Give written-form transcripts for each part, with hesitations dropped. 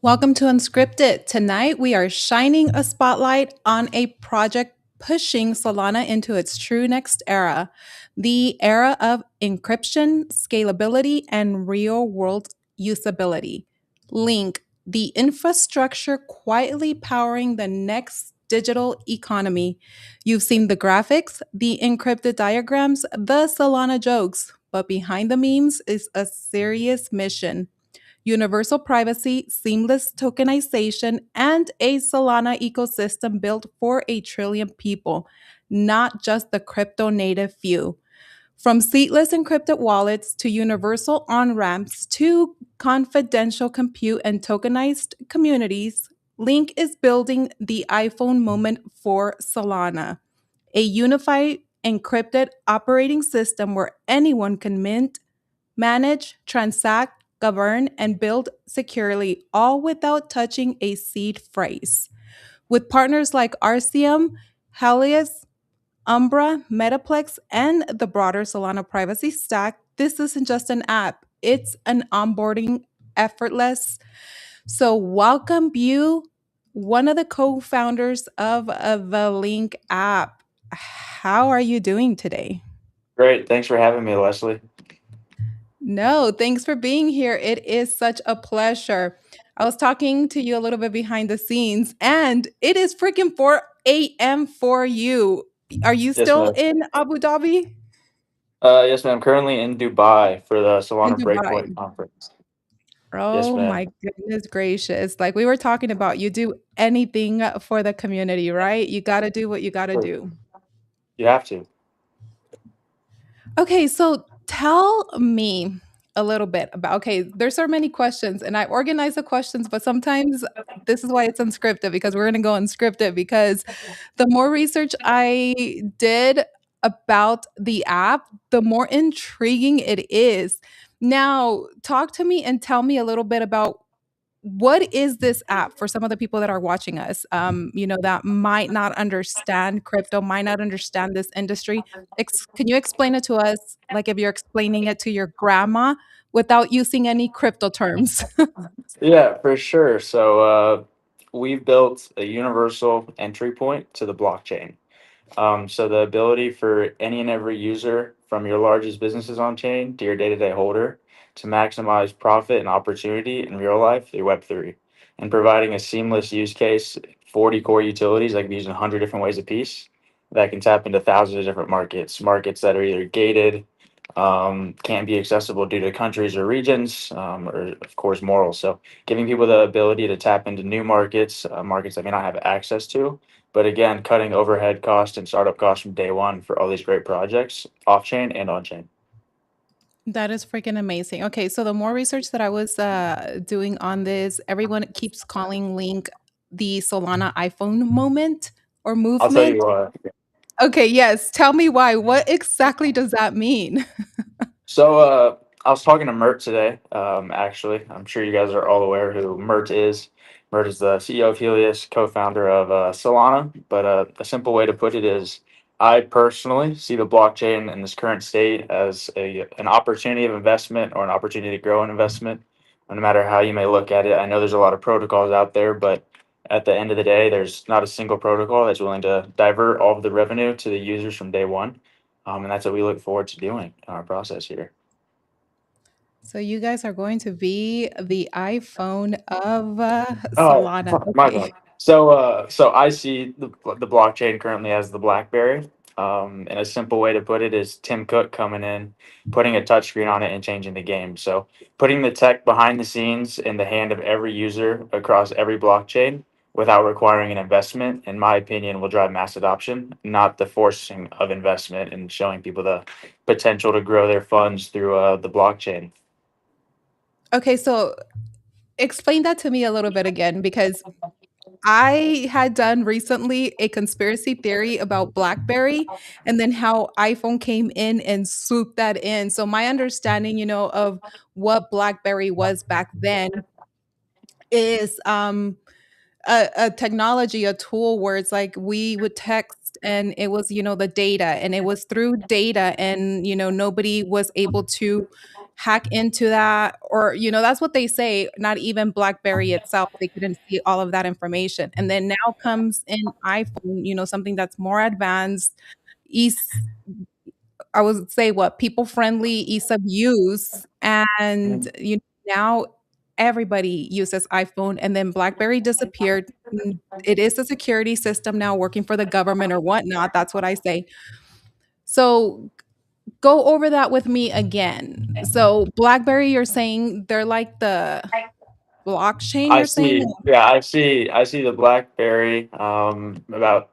Welcome to Unscripted. Tonight, we are shining a spotlight on a project pushing Solana into its true next era, the era of encryption, scalability, and real world usability. Link, the infrastructure quietly powering the next digital economy. You've seen the graphics, the encrypted diagrams, the Solana jokes, but behind the memes is a serious mission: universal privacy, seamless tokenization, and a Solana ecosystem built for a trillion people, not just the crypto native few. From seatless encrypted wallets to universal on ramps to confidential compute and tokenized communities, Link is building the iPhone moment for Solana, a unified encrypted operating system where anyone can mint, manage, transact, govern, and build securely, all without touching a seed phrase. With partners like RCM, Helios, Umbra, Metaplex, and the broader Solana privacy stack, this isn't just an app, it's an onboarding effortless. So, welcome you, one of the co founders of the Link app. How are you doing today? Great. Thanks for having me, Leslie. No, thanks for being here. It is such a pleasure. I was talking to you a little bit behind the scenes, and it is freaking 4 a.m. for you. Are you Yes, still ma'am. in Abu Dhabi? Yes, ma'am. Currently in Dubai for the In Solana Breakpoint Dubai. conference. Yes, Oh ma'am. my goodness gracious. Like we were talking about, you do anything for the community, right? You got to do what you got to Sure. do. You have to. Okay, so tell me a little bit about, okay, there's so many questions and I organize the questions, but sometimes this is why it's unscripted, because we're going to go unscripted, because the more research I did about the app, the more intriguing it is. Now, talk to me and tell me a little bit about what is this app for some of the people that are watching us, that might not understand crypto, might not understand this industry. Can you explain it to us like if you're explaining it to your grandma without using any crypto terms? Yeah, for sure. So we've built a universal entry point to the blockchain. So the ability for any and every user, from your largest businesses on chain to your day-to-day holder, to maximize profit and opportunity in real life through Web3, and providing a seamless use case, 40 core utilities like these in 100 different ways a piece that can tap into thousands of different markets that are either gated, can't be accessible due to countries or regions, or of course morals. So giving people the ability to tap into new markets, markets they may not have access to, but again, cutting overhead costs and startup costs from day one for all these great projects, off chain and on chain. That is freaking amazing. Okay, so the more research that I was doing on this, everyone keeps calling Link the Solana iPhone moment or I'll tell movement. you what. Okay, yes. Tell me why. What exactly does that mean? So I was talking to Mert today. Actually, I'm sure you guys are all aware who Mert is. Mert is the CEO of Helios, co-founder of Solana. But a simple way to put it is, I personally see the blockchain in this current state as an opportunity of investment or an opportunity to grow an investment. No matter how you may look at it, I know there's a lot of protocols out there, but at the end of the day, there's not a single protocol that's willing to divert all of the revenue to the users from day one. And that's what we look forward to doing in our process here. So you guys are going to be the iPhone of Oh, Solana. my Okay. bad. So I see the blockchain currently as the BlackBerry. And a simple way to put it is Tim Cook coming in, putting a touchscreen on it, and changing the game. So putting the tech behind the scenes in the hand of every user across every blockchain without requiring an investment, in my opinion, will drive mass adoption, not the forcing of investment and showing people the potential to grow their funds through the blockchain. Okay, so explain that to me a little bit again because I had done recently a conspiracy theory about BlackBerry and then how iPhone came in and swooped that in. So my understanding, of what BlackBerry was back then is a technology, a tool where it's like we would text and it was, the data and it was through data and, nobody was able to hack into that or, that's what they say, not even BlackBerry itself. They couldn't see all of that information. And then now comes in iPhone, something that's more advanced, ease I would say what people friendly, ease of use, and now everybody uses iPhone, and then BlackBerry disappeared. It is a security system now working for the government or whatnot. That's what I say. So go over that with me again. So BlackBerry, you're saying they're like the blockchain. I You're saying see. Yeah, I see the BlackBerry about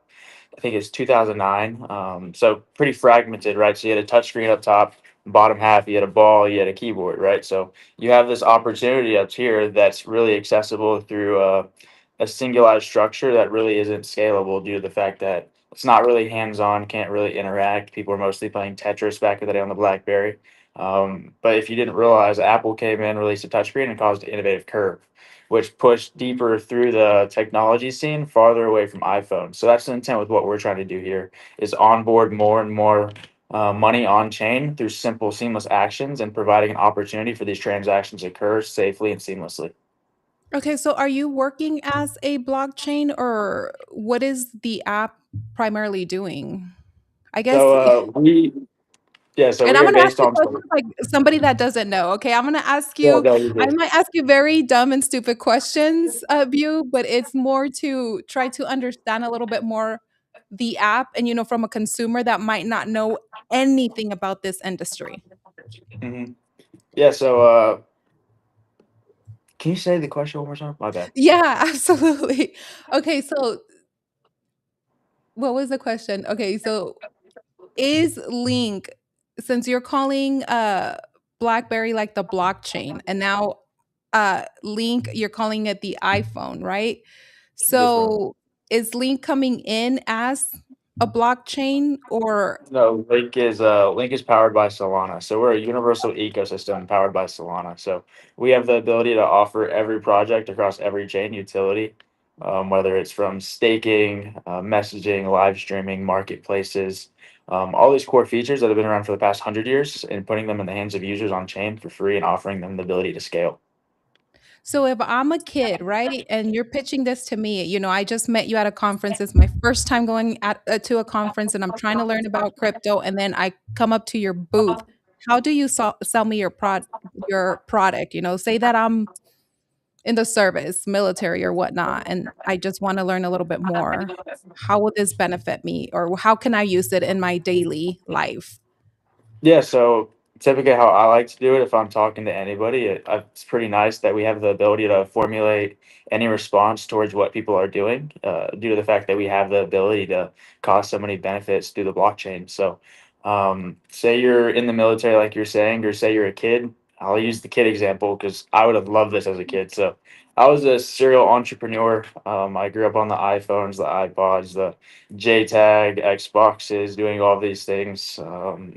I think it's 2009. So pretty fragmented, right? So you had a touchscreen up top, bottom half, you had a ball, you had a keyboard, right? So you have this opportunity up here that's really accessible through a singularized structure that really isn't scalable due to the fact that it's not really hands-on, can't really interact. People are mostly playing Tetris back in the day on the BlackBerry. But if you didn't realize, Apple came in, released a touchscreen, and caused an innovative curve, which pushed deeper through the technology scene, farther away from iPhone. So that's the intent with what we're trying to do here: is onboard more and more money on chain through simple, seamless actions, and providing an opportunity for these transactions to occur safely and seamlessly. okay. So are you working as a blockchain, or what is the app primarily doing? I guess. So we, yeah, so And we I'm are gonna ask based you on. questions like somebody that doesn't know, okay? I'm gonna ask Yeah, you no, you I did. might ask you very dumb and stupid questions of you, but it's more to try to understand a little bit more the app and, from a consumer that might not know anything about this industry. Hmm. Yeah, so can you say the question one more time? My bad. Yeah, absolutely. Okay, so what was the question? Okay, so is Link, since you're calling BlackBerry like the blockchain and now Link you're calling it the iPhone, right? Yes, ma'am. So is Link coming in as a blockchain or No, Link is powered by Solana. So we're a universal ecosystem powered by Solana. So we have the ability to offer every project across every chain utility, whether it's from staking, messaging, live streaming, marketplaces, all these core features that have been around for the past 100 years, and putting them in the hands of users on chain for free and offering them the ability to scale. so if I'm a kid, right, and you're pitching this to me, I just met you at a conference. It's my first time going to a conference, and I'm trying to learn about crypto. And then I come up to your booth. How do you sell me your product? Say that I'm in the service, military or whatnot, and I just want to learn a little bit more. How will this benefit me, or how can I use it in my daily life? Yeah, so typically how I like to do it if I'm talking to anybody. It's pretty nice that we have the ability to formulate any response towards what people are doing, due to the fact that we have the ability to cause so many benefits through the blockchain. So, say you're in the military, like you're saying, or say you're a kid. I'll use the kid example because I would have loved this as a kid. So, I was a serial entrepreneur. I grew up on the iPhones, the iPods, the JTAG, Xboxes, doing all these things,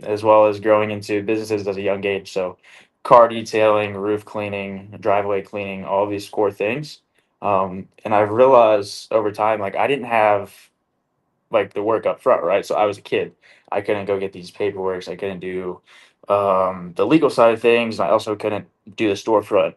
as well as growing into businesses at a young age. So, car detailing, roof cleaning, driveway cleaning, all these core things. And I've realized over time, like I didn't have like the work up front, right? So I was a kid. I couldn't go get these paperwork. I couldn't do the legal side of things. I also couldn't do the storefront.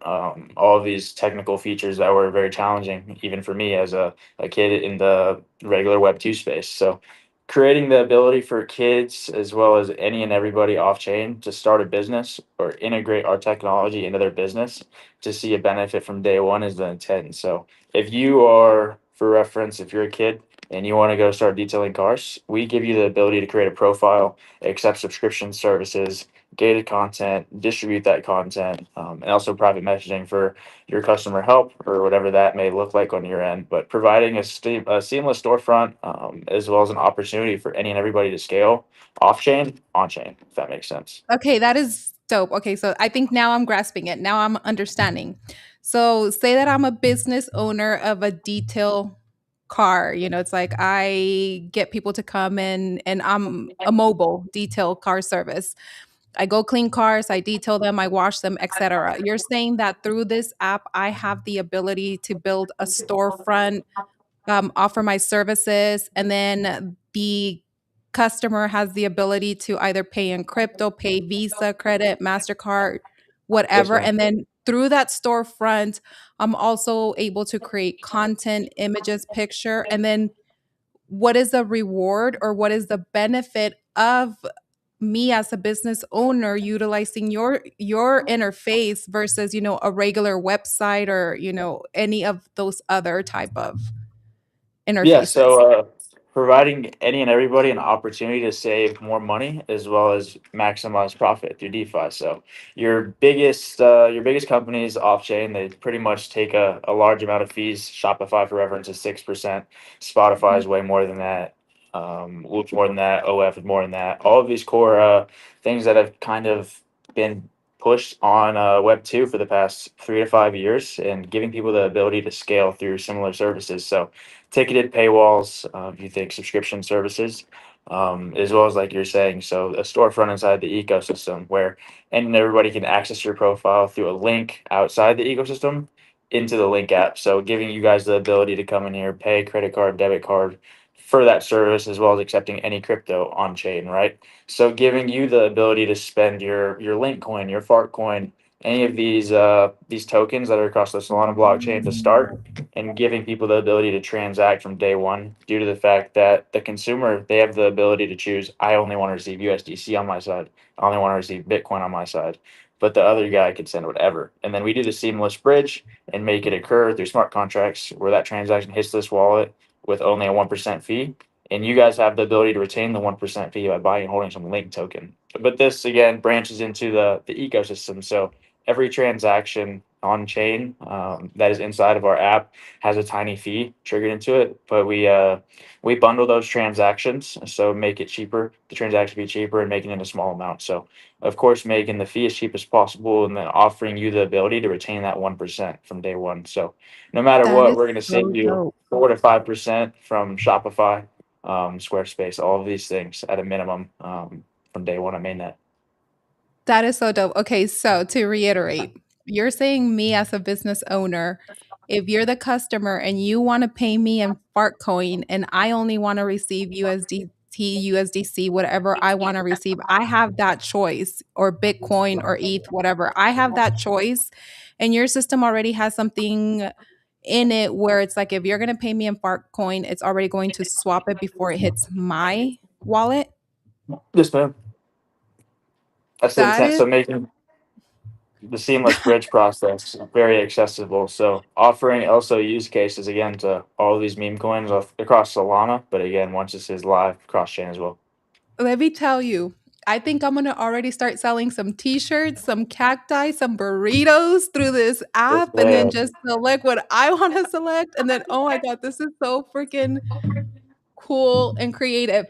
All of these technical features that were very challenging, even for me as a kid in the regular Web 2 space. So creating the ability for kids as well as any and everybody off chain to start a business or integrate our technology into their business to see a benefit from day one is the intent. So if you are, for reference, if you're a kid and you want to go start detailing cars, we give you the ability to create a profile, accept subscription services, gated content, distribute that content, and also private messaging for your customer help or whatever that may look like on your end. But providing a seamless storefront, as well as an opportunity for any and everybody to scale off chain, on chain, if that makes sense. Okay, that is dope. Okay, so I think now I'm grasping it. Now I'm understanding. So, say that I'm a business owner of a detail car. It's like I get people to come in and I'm a mobile detail car service. I go clean cars, I detail them, I wash them, etc. You're saying that through this app, I have the ability to build a storefront, offer my services, and then the customer has the ability to either pay in crypto, pay Visa, credit, MasterCard, Yes, whatever. ma'am. And then through that storefront, I'm also able to create content, images, picture, and then what is the reward or what is the benefit of me as a business owner utilizing your interface versus a regular website or any of those other type of Yeah, interfaces. so providing any and everybody an opportunity to save more money as well as maximize profit through DeFi. So your biggest companies off chain, they pretty much take a large amount of fees. Shopify, for reference, is 6%. Spotify is way more than that. Whoop's more than that. OF is more than that. All of these core things that have kind of been pushed on Web 2 for the past 3 to 5 years and giving people the ability to scale through similar services. So ticketed paywalls, if you think subscription services, as well as like you're saying, so a storefront inside the ecosystem where and everybody can access your profile through a link outside the ecosystem into the Link app. So giving you guys the ability to come in here, pay credit card, debit card for that service, as well as accepting any crypto on chain, right? So giving you the ability to spend your Link coin, your Fart coin, any of these tokens that are across the Solana blockchain to start and giving people the ability to transact from day one due to the fact that the consumer they have the ability to choose I only want to receive USDC on my side, I only want to receive Bitcoin on my side, but the other guy could send whatever, and then we do the seamless bridge and make it occur through smart contracts where that transaction hits this wallet with only a 1% fee, and you guys have the ability to retain the 1% fee by buying and holding some Link token. But this again branches into the ecosystem, so every transaction on chain, that is inside of our app has a tiny fee triggered into it, but we bundle those transactions, so make it cheaper. The transaction be cheaper and making it a small amount. So of course, making the fee as cheap as possible, and then offering you the ability to retain that 1% from day one. So no matter That what, is we're going to so save you dope. 4 to 5% from Shopify, Squarespace, all of these things at a minimum, from day one on mainnet. That is so dope. Okay, so to reiterate, you're saying me as a business owner, if you're the customer and you want to pay me in fart coin and I only want to receive USDT, USDC, whatever I want to receive, I have that choice, or Bitcoin or ETH, whatever. I have that choice. And your system already has something in it where it's like, if you're going to pay me in fart coin, it's already going to swap it before it hits my wallet. Yes, ma'am. That's the That intent. is So making the seamless bridge process very accessible. So offering also use cases again to all of these meme coins across Solana, but again, once this is live, cross chain as well. let me tell you. I think I'm gonna already start selling some t-shirts, some cacti, some burritos through this Yes, app and then ma'am. just select what I want to select. And then, oh my God, this is so freaking cool and creative.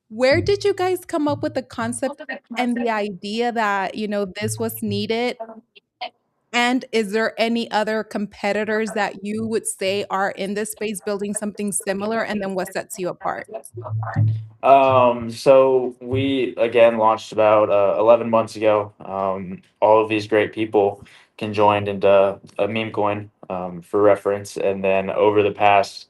Where did you guys come up with the concept and the idea that, this was needed? And is there any other competitors that you would say are in this space building something similar? And then what sets you apart? So we again launched about 11 months ago. All of these great people conjoined into a meme coin for reference, and then over the past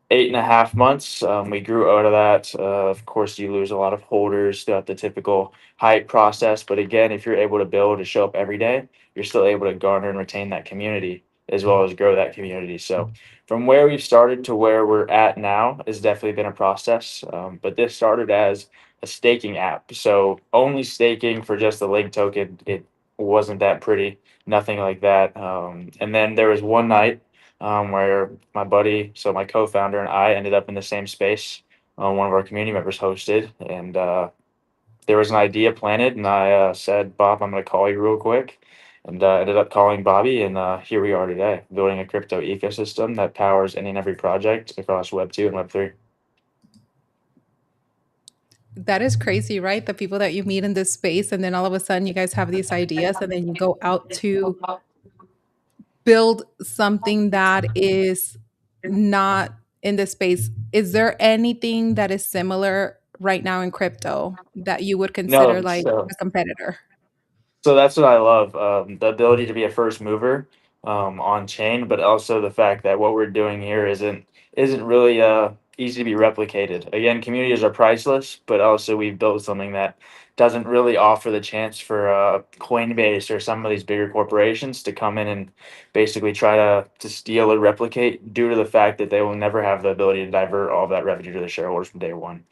8.5 months. We grew out of that. Of course, you lose a lot of holders throughout the typical hype process. But again, if you're able to build and show up every day, you're still able to garner and retain that community as well as grow that community. So, from where we've started to where we're at now has definitely been a process. But this started as a staking app. So, only staking for just the Link token, it wasn't that pretty, nothing like that. And then there was one night where my buddy, so my co-founder and I ended up in the same space. One of our community members hosted, and there was an idea planted, and I said, "Bob, I'm going to call you real quick," and ended up calling Bobby, and here we are today, building a crypto ecosystem that powers any and every project across Web 2 and Web 3. That is crazy, right? The people that you meet in this space, and then all of a sudden you guys have these ideas, and then you go out to build something that is not in this space. Is there anything that is similar right now in crypto that you would consider No, like so a competitor? So that's what I love, the ability to be a first mover on chain, but also the fact that what we're doing here isn't really easy to be replicated. Again, communities are priceless, but also we've built something that doesn't really offer the chance for Coinbase or some of these bigger corporations to come in and basically try to steal or replicate due to the fact that they will never have the ability to divert all of that revenue to the shareholders from day one.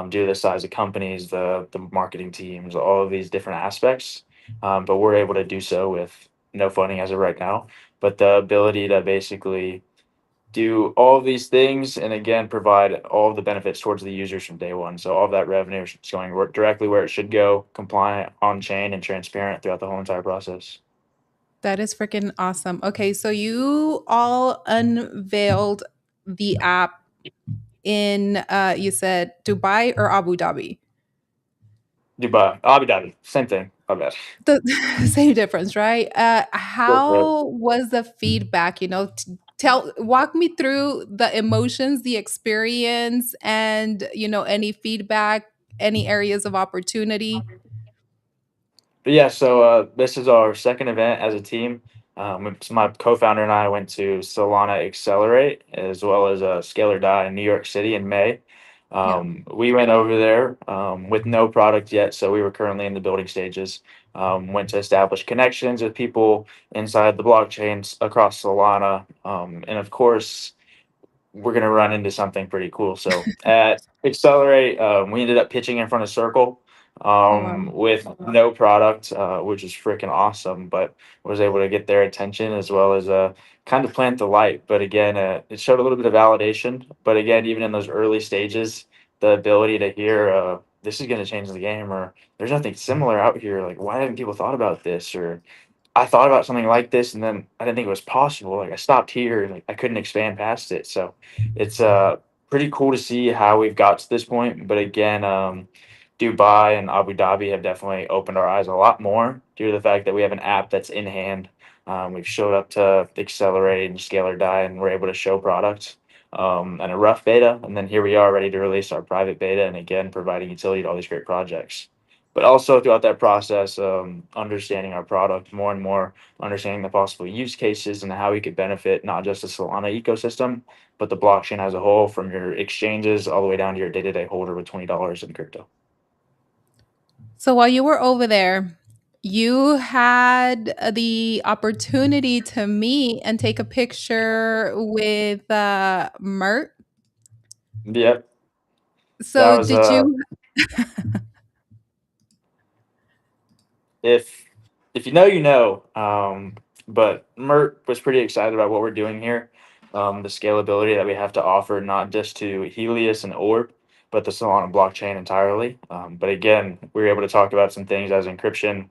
Due to the size of companies, the marketing teams, all of these different aspects, but we're able to do so with no funding as of right now. But the ability to basically do all of these things and again provide all of the benefits towards the users from day one. So all of that revenue is going directly where it should go, compliant, on chain, and transparent throughout the whole entire process. That is freaking awesome. Okay, so you all unveiled the app in you said Dubai or Abu Dhabi? Dubai, Abu Dhabi, same thing. My bad. The same difference, right? Yes, ma'am. How was the feedback? Walk me through the emotions, the experience, and any feedback, any areas of opportunity. But yeah, so this is our second event as a team. So my co-founder and I went to Solana Accelerate as well as Scalar Die in New York City in May. Yeah. We went over there with no product yet, so we were currently in the building stages. Went to establish connections with people inside the blockchains across Solana, and of course, we're going to run into something pretty cool. So at Accelerate, we ended up pitching in front of Circle Oh wow. with no product, which is freaking awesome, but was able to get their attention as well as kind of plant the light. But again, it showed a little bit of validation. But again, even in those early stages, the ability to hear, this is going to change the game, or there's nothing similar out here. Like, why haven't people thought about this? Or I thought about something like this and then I didn't think it was possible. Like I stopped here and like I couldn't expand past it. So it's pretty cool to see how we've got to this point. But again, Dubai and Abu Dhabi have definitely opened our eyes a lot more due to the fact that we have an app that's in hand. We've showed up to Accelerate and Scale or Die and we're able to show products and a rough beta. And then here we are ready to release our private beta and again providing utility to all these great projects, but also throughout that process, understanding our product more and more, understanding the possible use cases and how we could benefit not just the Solana ecosystem, but the blockchain as a whole, from your exchanges all the way down to your day-to-day holder with $20 in crypto. So while you were over there, you had the opportunity to meet and take a picture with Mert. Yep, that So was did you? if if you know, you know. But Mert was pretty excited about what we're doing here, the scalability that we have to offer, not just to Helios and Orb, but the Solana blockchain entirely. But again, we were able to talk about some things as encryption,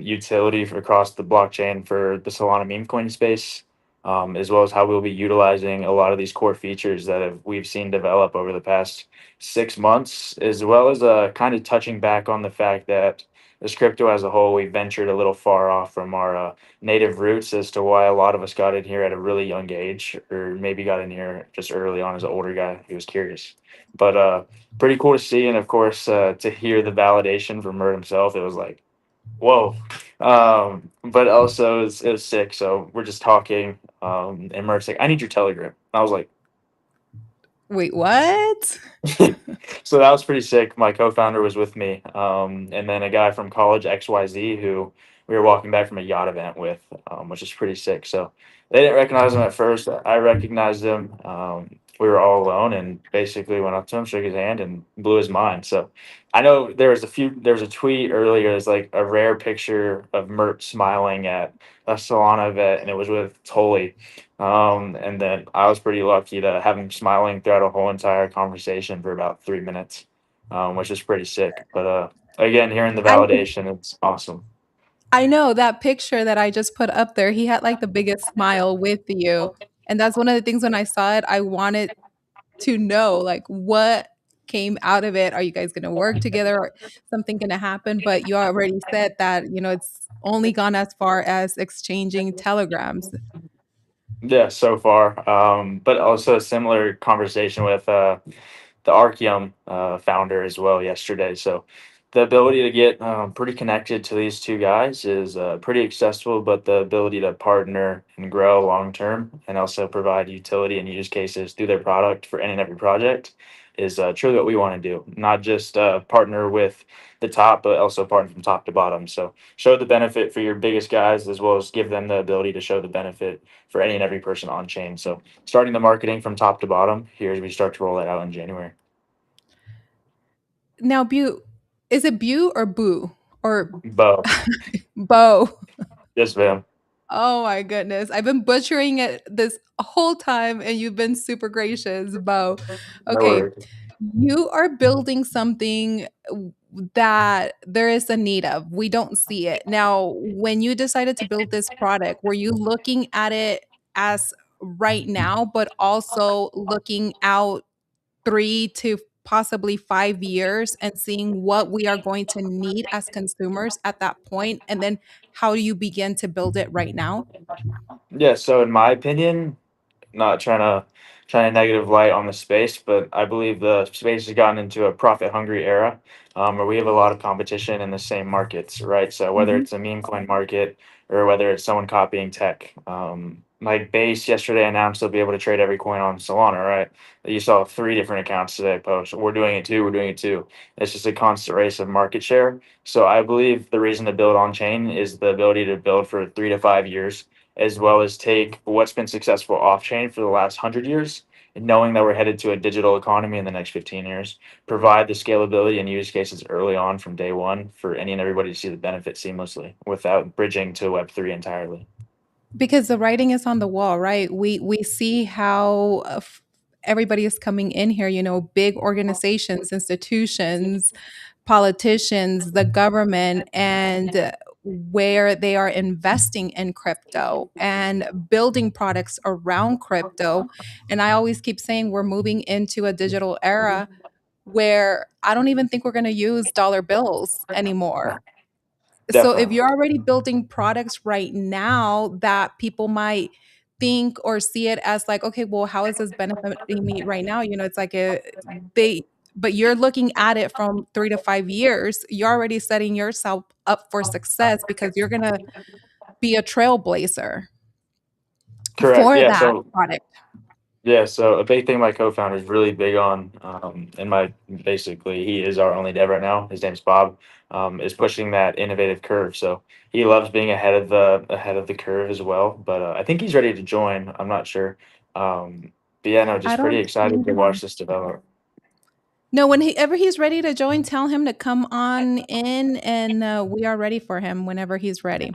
utility across the blockchain for the Solana meme coin space, as well as how we'll be utilizing a lot of these core features that we've seen develop over the past 6 months, as well as kind of touching back on the fact that as crypto as a whole, we ventured a little far off from our native roots as to why a lot of us got in here at a really young age, or maybe got in here just early on as an older guy who was curious. But pretty cool to see, and of course, to hear the validation from Mert himself, it was like, whoa. But also it was sick. So we're just talking, and Mert's like, I need your Telegram. I was like, Wait, what? so that was pretty sick. My co-founder was with me, and then a guy from college XYZ who we were walking back from a yacht event with, which is pretty sick. So they didn't recognize him at first. I recognized him. We were all alone, and basically went up to him, shook his hand, and blew his mind. So I know there was a tweet earlier. It's like a rare picture of Mert smiling at a Solana event, and it was with Tolly. And then I was pretty lucky to have him smiling throughout a whole entire conversation for about 3 minutes, which is pretty sick. But again, hearing the I validation, it's awesome. I know that picture that I just put up there, he had like the biggest smile with you. And that's one of the things when I saw it, I wanted to know like what came out of it. Are you guys going to work together or something going to happen? But you already said that, it's only gone as far as exchanging telegrams. Yeah, so far. But also a similar conversation with the Archeum founder as well yesterday. So the ability to get pretty connected to these two guys is pretty accessible, but the ability to partner and grow long term and also provide utility and use cases through their product for any and every project is truly what we want to do. Not just partner with the top, but also partner from top to bottom. So show the benefit for your biggest guys as well as give them the ability to show the benefit for any and every person on chain. So starting the marketing from top to bottom here as we start to roll that out in January. Now, is it Bu or Boo or Bo. Bo? Yes, ma'am. Oh my goodness. I've been butchering it this whole time and you've been super gracious, Bo. No Okay. worries. You are building something that there is a need of. We don't see it. Now, when you decided to build this product, were you looking at it as right now, but also looking out 3 to possibly 5 years and seeing what we are going to need as consumers at that point? And then how do you begin to build it right now? Yeah, so in my opinion, not trying to negative light on the space, but I believe the space has gotten into a profit hungry era, where we have a lot of competition in the same markets, right? So whether Mhm. it's a meme coin market or whether it's someone copying tech, like Base yesterday announced they'll be able to trade every coin on Solana, right? You saw 3 different accounts today post. We're doing it too. We're doing it too. It's just a constant race of market share. So I believe the reason to build on chain is the ability to build for 3 to 5 years as well as take what's been successful off chain for the last 100 years, and knowing that we're headed to a digital economy in the next 15 years, provide the scalability and use cases early on from day one for any and everybody to see the benefit seamlessly without bridging to Web3 entirely. Because the writing is on the wall, right? We see how everybody is coming in here, big organizations, institutions, politicians, the government, and where they are investing in crypto and building products around crypto. And I always keep saying we're moving into a digital era where I don't even think we're going to use dollar bills anymore. So if Definitely. you're already building products right now that people might think or see it as like, okay, well, how is this benefiting me right now? It's like they, but you're looking at it from 3 to 5 years. You're already setting yourself up for success because you're gonna be a trailblazer Correct. for that product. Yeah, so a big thing my co-founder is really big on, and my basically he is our only dev right now. His name's Bob. Is pushing that innovative curve. So he loves being ahead of the curve as well. But I think he's ready to join. I'm not sure. But yeah, no, I just pretty don't see excited to him. watch this develop. No, whenever he's ready to join, tell him to come on in, and we are ready for him whenever he's ready.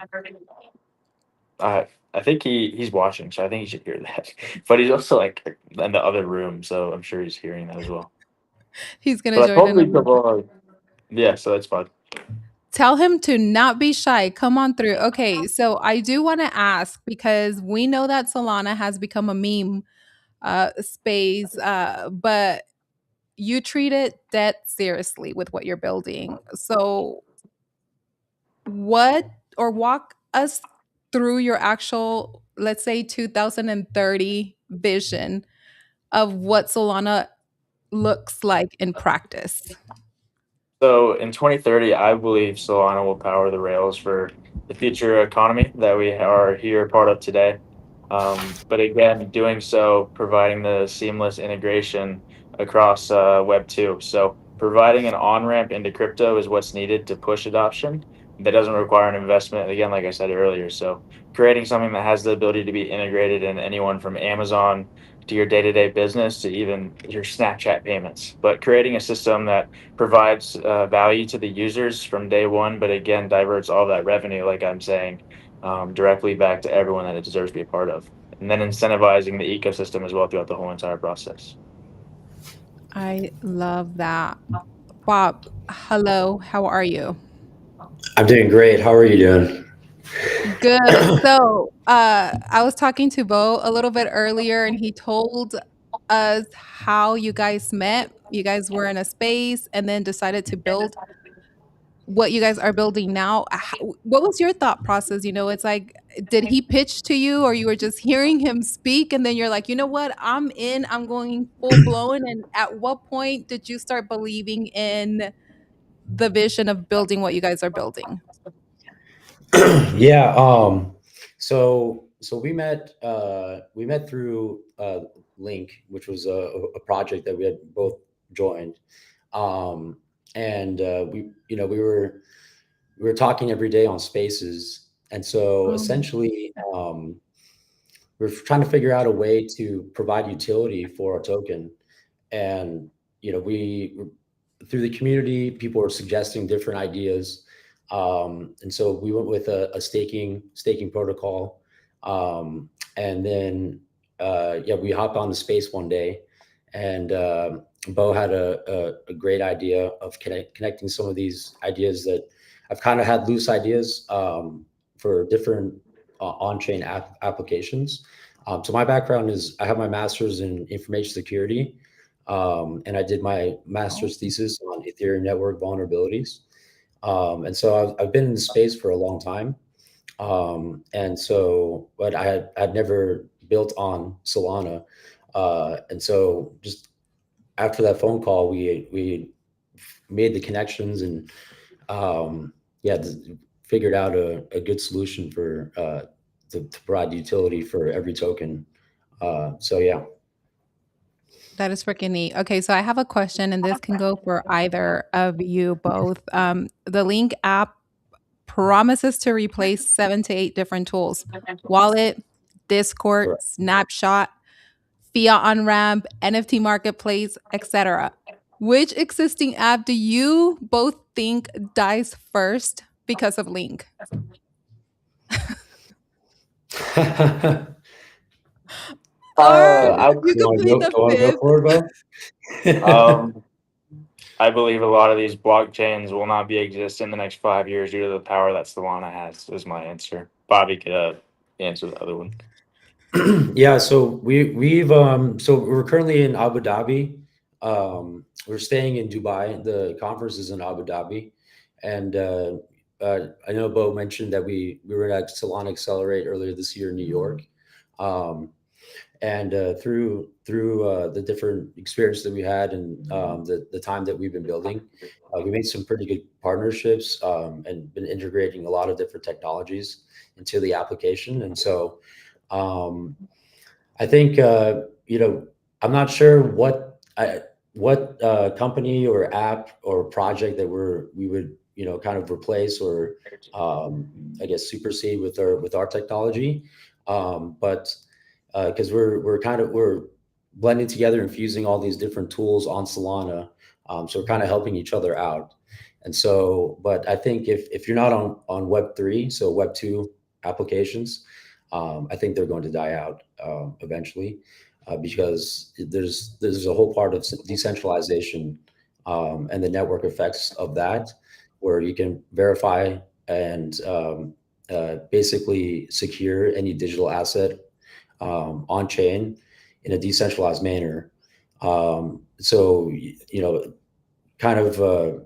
I think he's watching, so I think he should hear that. But he's also like in the other room, so I'm sure he's hearing that as well. He's gonna But I join told in a little bit. people, yeah, so that's fine. Tell him to not be shy. Come on through. Okay, so I do want to ask because we know that Solana has become a meme space, but you treat it dead seriously with what you're building. So, what or walk us through your actual, let's say, 2030 vision of what Solana looks like in practice. So in 2030, I believe Solana will power the rails for the future economy that we are here part of today. But again, doing so, providing the seamless integration across Web 2. So providing an on ramp into crypto is what's needed to push adoption. That doesn't require an investment, again, like I said earlier. So creating something that has the ability to be integrated in anyone from Amazon to your day to day business to even your Snapchat payments. But creating a system that provides value to the users from day one, but again, diverts all that revenue, like I'm saying, directly back to everyone that it deserves to be a part of. And then incentivizing the ecosystem as well throughout the whole entire process. I love that. Bob, hello. How are you? I'm doing great. How are you doing? Good. So, I was talking to Bo a little bit earlier, and he told us how you guys met. You guys were in a space and then decided to build what you guys are building now. What was your thought process? It's like, did he pitch to you, or you were just hearing him speak, and then you're like, you know what, I'm in, I'm going full blown. And at what point did you start believing in the vision of building what you guys are building? Yeah. So we met through Link, which was a project that we had both joined. Um, and we were talking every day on Spaces, and so Oh, essentially we're trying to figure out a way to provide utility for our token. And we through the community, people were suggesting different ideas, and so we went with a staking protocol. And then yeah, we hopped on the space one day, and Bo had a great idea of connecting some of these ideas that I've kind of had loose ideas for different on-chain applications. So my background is I have my master's in information security, and I did my wow. master's thesis on Ethereum network vulnerabilities. And so I've been in the space for a long time. And so, but I'd never built on Solana. And so just after that phone call, we made the connections and yeah, figured out a good solution for to provide utility for every token. So yeah. That is freaking neat. Okay, so I have a question, and this can go for either of you both. The Link app promises to replace 7 to 8 different tools: wallet, Discord, Correct. Snapshot, fiat on ramp, NFT marketplace, etc. Which existing app do you both think dies first because of Link? Or I you You could want to plead go? the You want to go fifth. for it, Bo? um, I believe a lot of these blockchains will not be exist in the next 5 years due to the power that Solana has. Is my answer. Bobby could answer the other one. Yeah, so so we're currently in Abu Dhabi. We're staying in Dubai. The conference is in Abu Dhabi, and I know Bo mentioned that we were at Solana Accelerate earlier this year in New York. Um, and through the different experience that we had and the time that we've been building, we made some pretty good partnerships and been integrating a lot of different technologies into the application. And so um, I think I'm not sure what company or app or project that we would kind of replace or I guess supersede with our technology, but because we're blending together and fusing all these different tools on Solana, so we're kind of helping each other out. And so, but I think if you're not on Web 3, so Web 2 applications, I think they're going to die out eventually. because there's a whole part of decentralization, and the network effects of that, where you can verify and basically secure any digital asset on chain in a decentralized manner. So kind of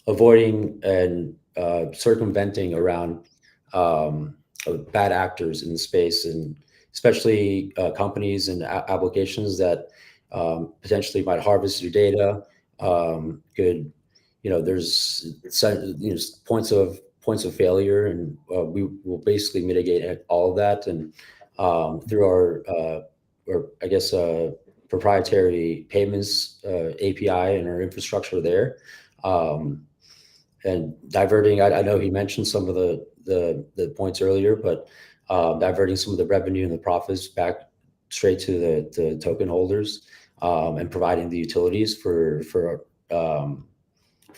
avoiding and circumventing around bad actors in the space, and especially companies and applications that potentially might harvest your data. Could there's points of failure, and we will basically mitigate all of that, and through our or I guess proprietary payments API and our infrastructure there. Um, and diverting, I know he mentioned some of the points earlier, but diverting some of the revenue and the profits back straight to the token holders, and providing the utilities for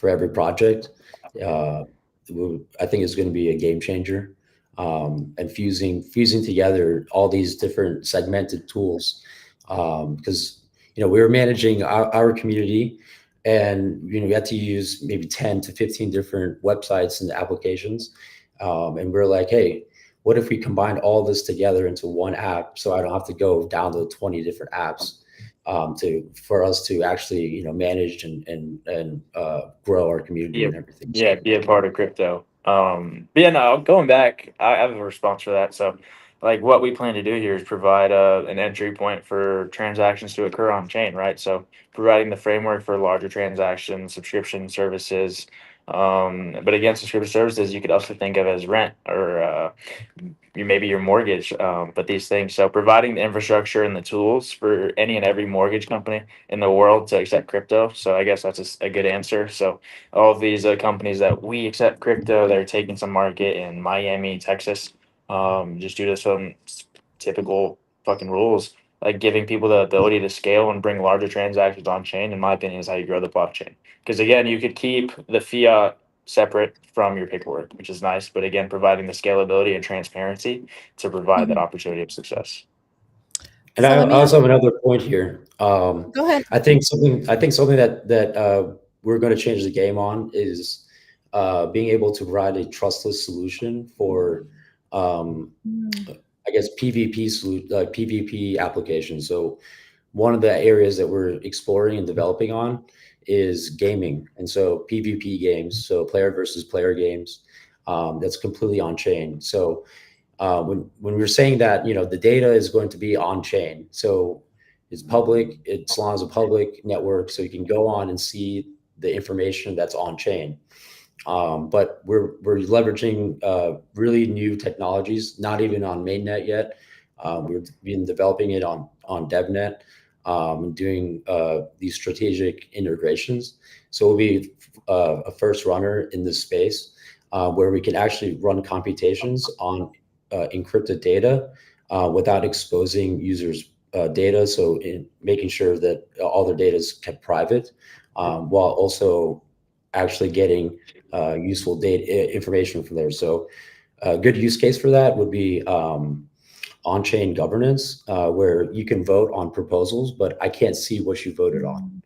every project. Uh, I think it's going to be a game changer, and fusing together all these different segmented tools, because we were managing our community, and we had to use maybe 10 to 15 different websites and applications, and we're like, hey, what if we combine all this together into one app, so I don't have to go download 20 different apps, for us to actually manage and grow our Be community a and everything. yeah, So be a part of crypto. But yeah, no, going back, I have a response for that. So, like, what we plan to do here is provide an entry point for transactions to occur on chain, right? So, providing the framework for larger transactions, subscription services. But again, subscription services you could also think of as rent or maybe your mortgage. But these things, so providing the infrastructure and the tools for any and every mortgage company in the world to accept crypto. So I guess that's a good answer. So all of these companies that we accept crypto, they're taking some market in Miami, Texas, just due to some typical fucking rules. Like giving people the ability to scale and bring larger transactions on chain, in my opinion, is how you grow the blockchain. Because again, you could keep the fiat separate from your paperwork, which is nice. But again, providing the scalability and transparency to provide that Mhm. opportunity of success. And So I let me ask. also have another point here. Go ahead. I think something that we're going to change the game on is being able to provide a trustless solution for, um, Mm, I guess, PvP applications. So one of the areas that we're exploring and developing on is gaming, and so PvP games, so player versus player games, that's completely on chain. So when we are saying that, the data is going to be on chain, so it's public. Solana is a public network, so you can go on and see the information that's on chain. But we're leveraging really new technologies, not even on mainnet yet. We've been developing it on DevNet, and doing these strategic integrations. So we'll be a first runner in this space, where we can actually run computations on encrypted data without exposing users' data. So in making sure that all their data is kept private, while also actually getting useful data information from there. So a good use case for that would be on-chain governance, where you can vote on proposals, but I can't see what you voted on.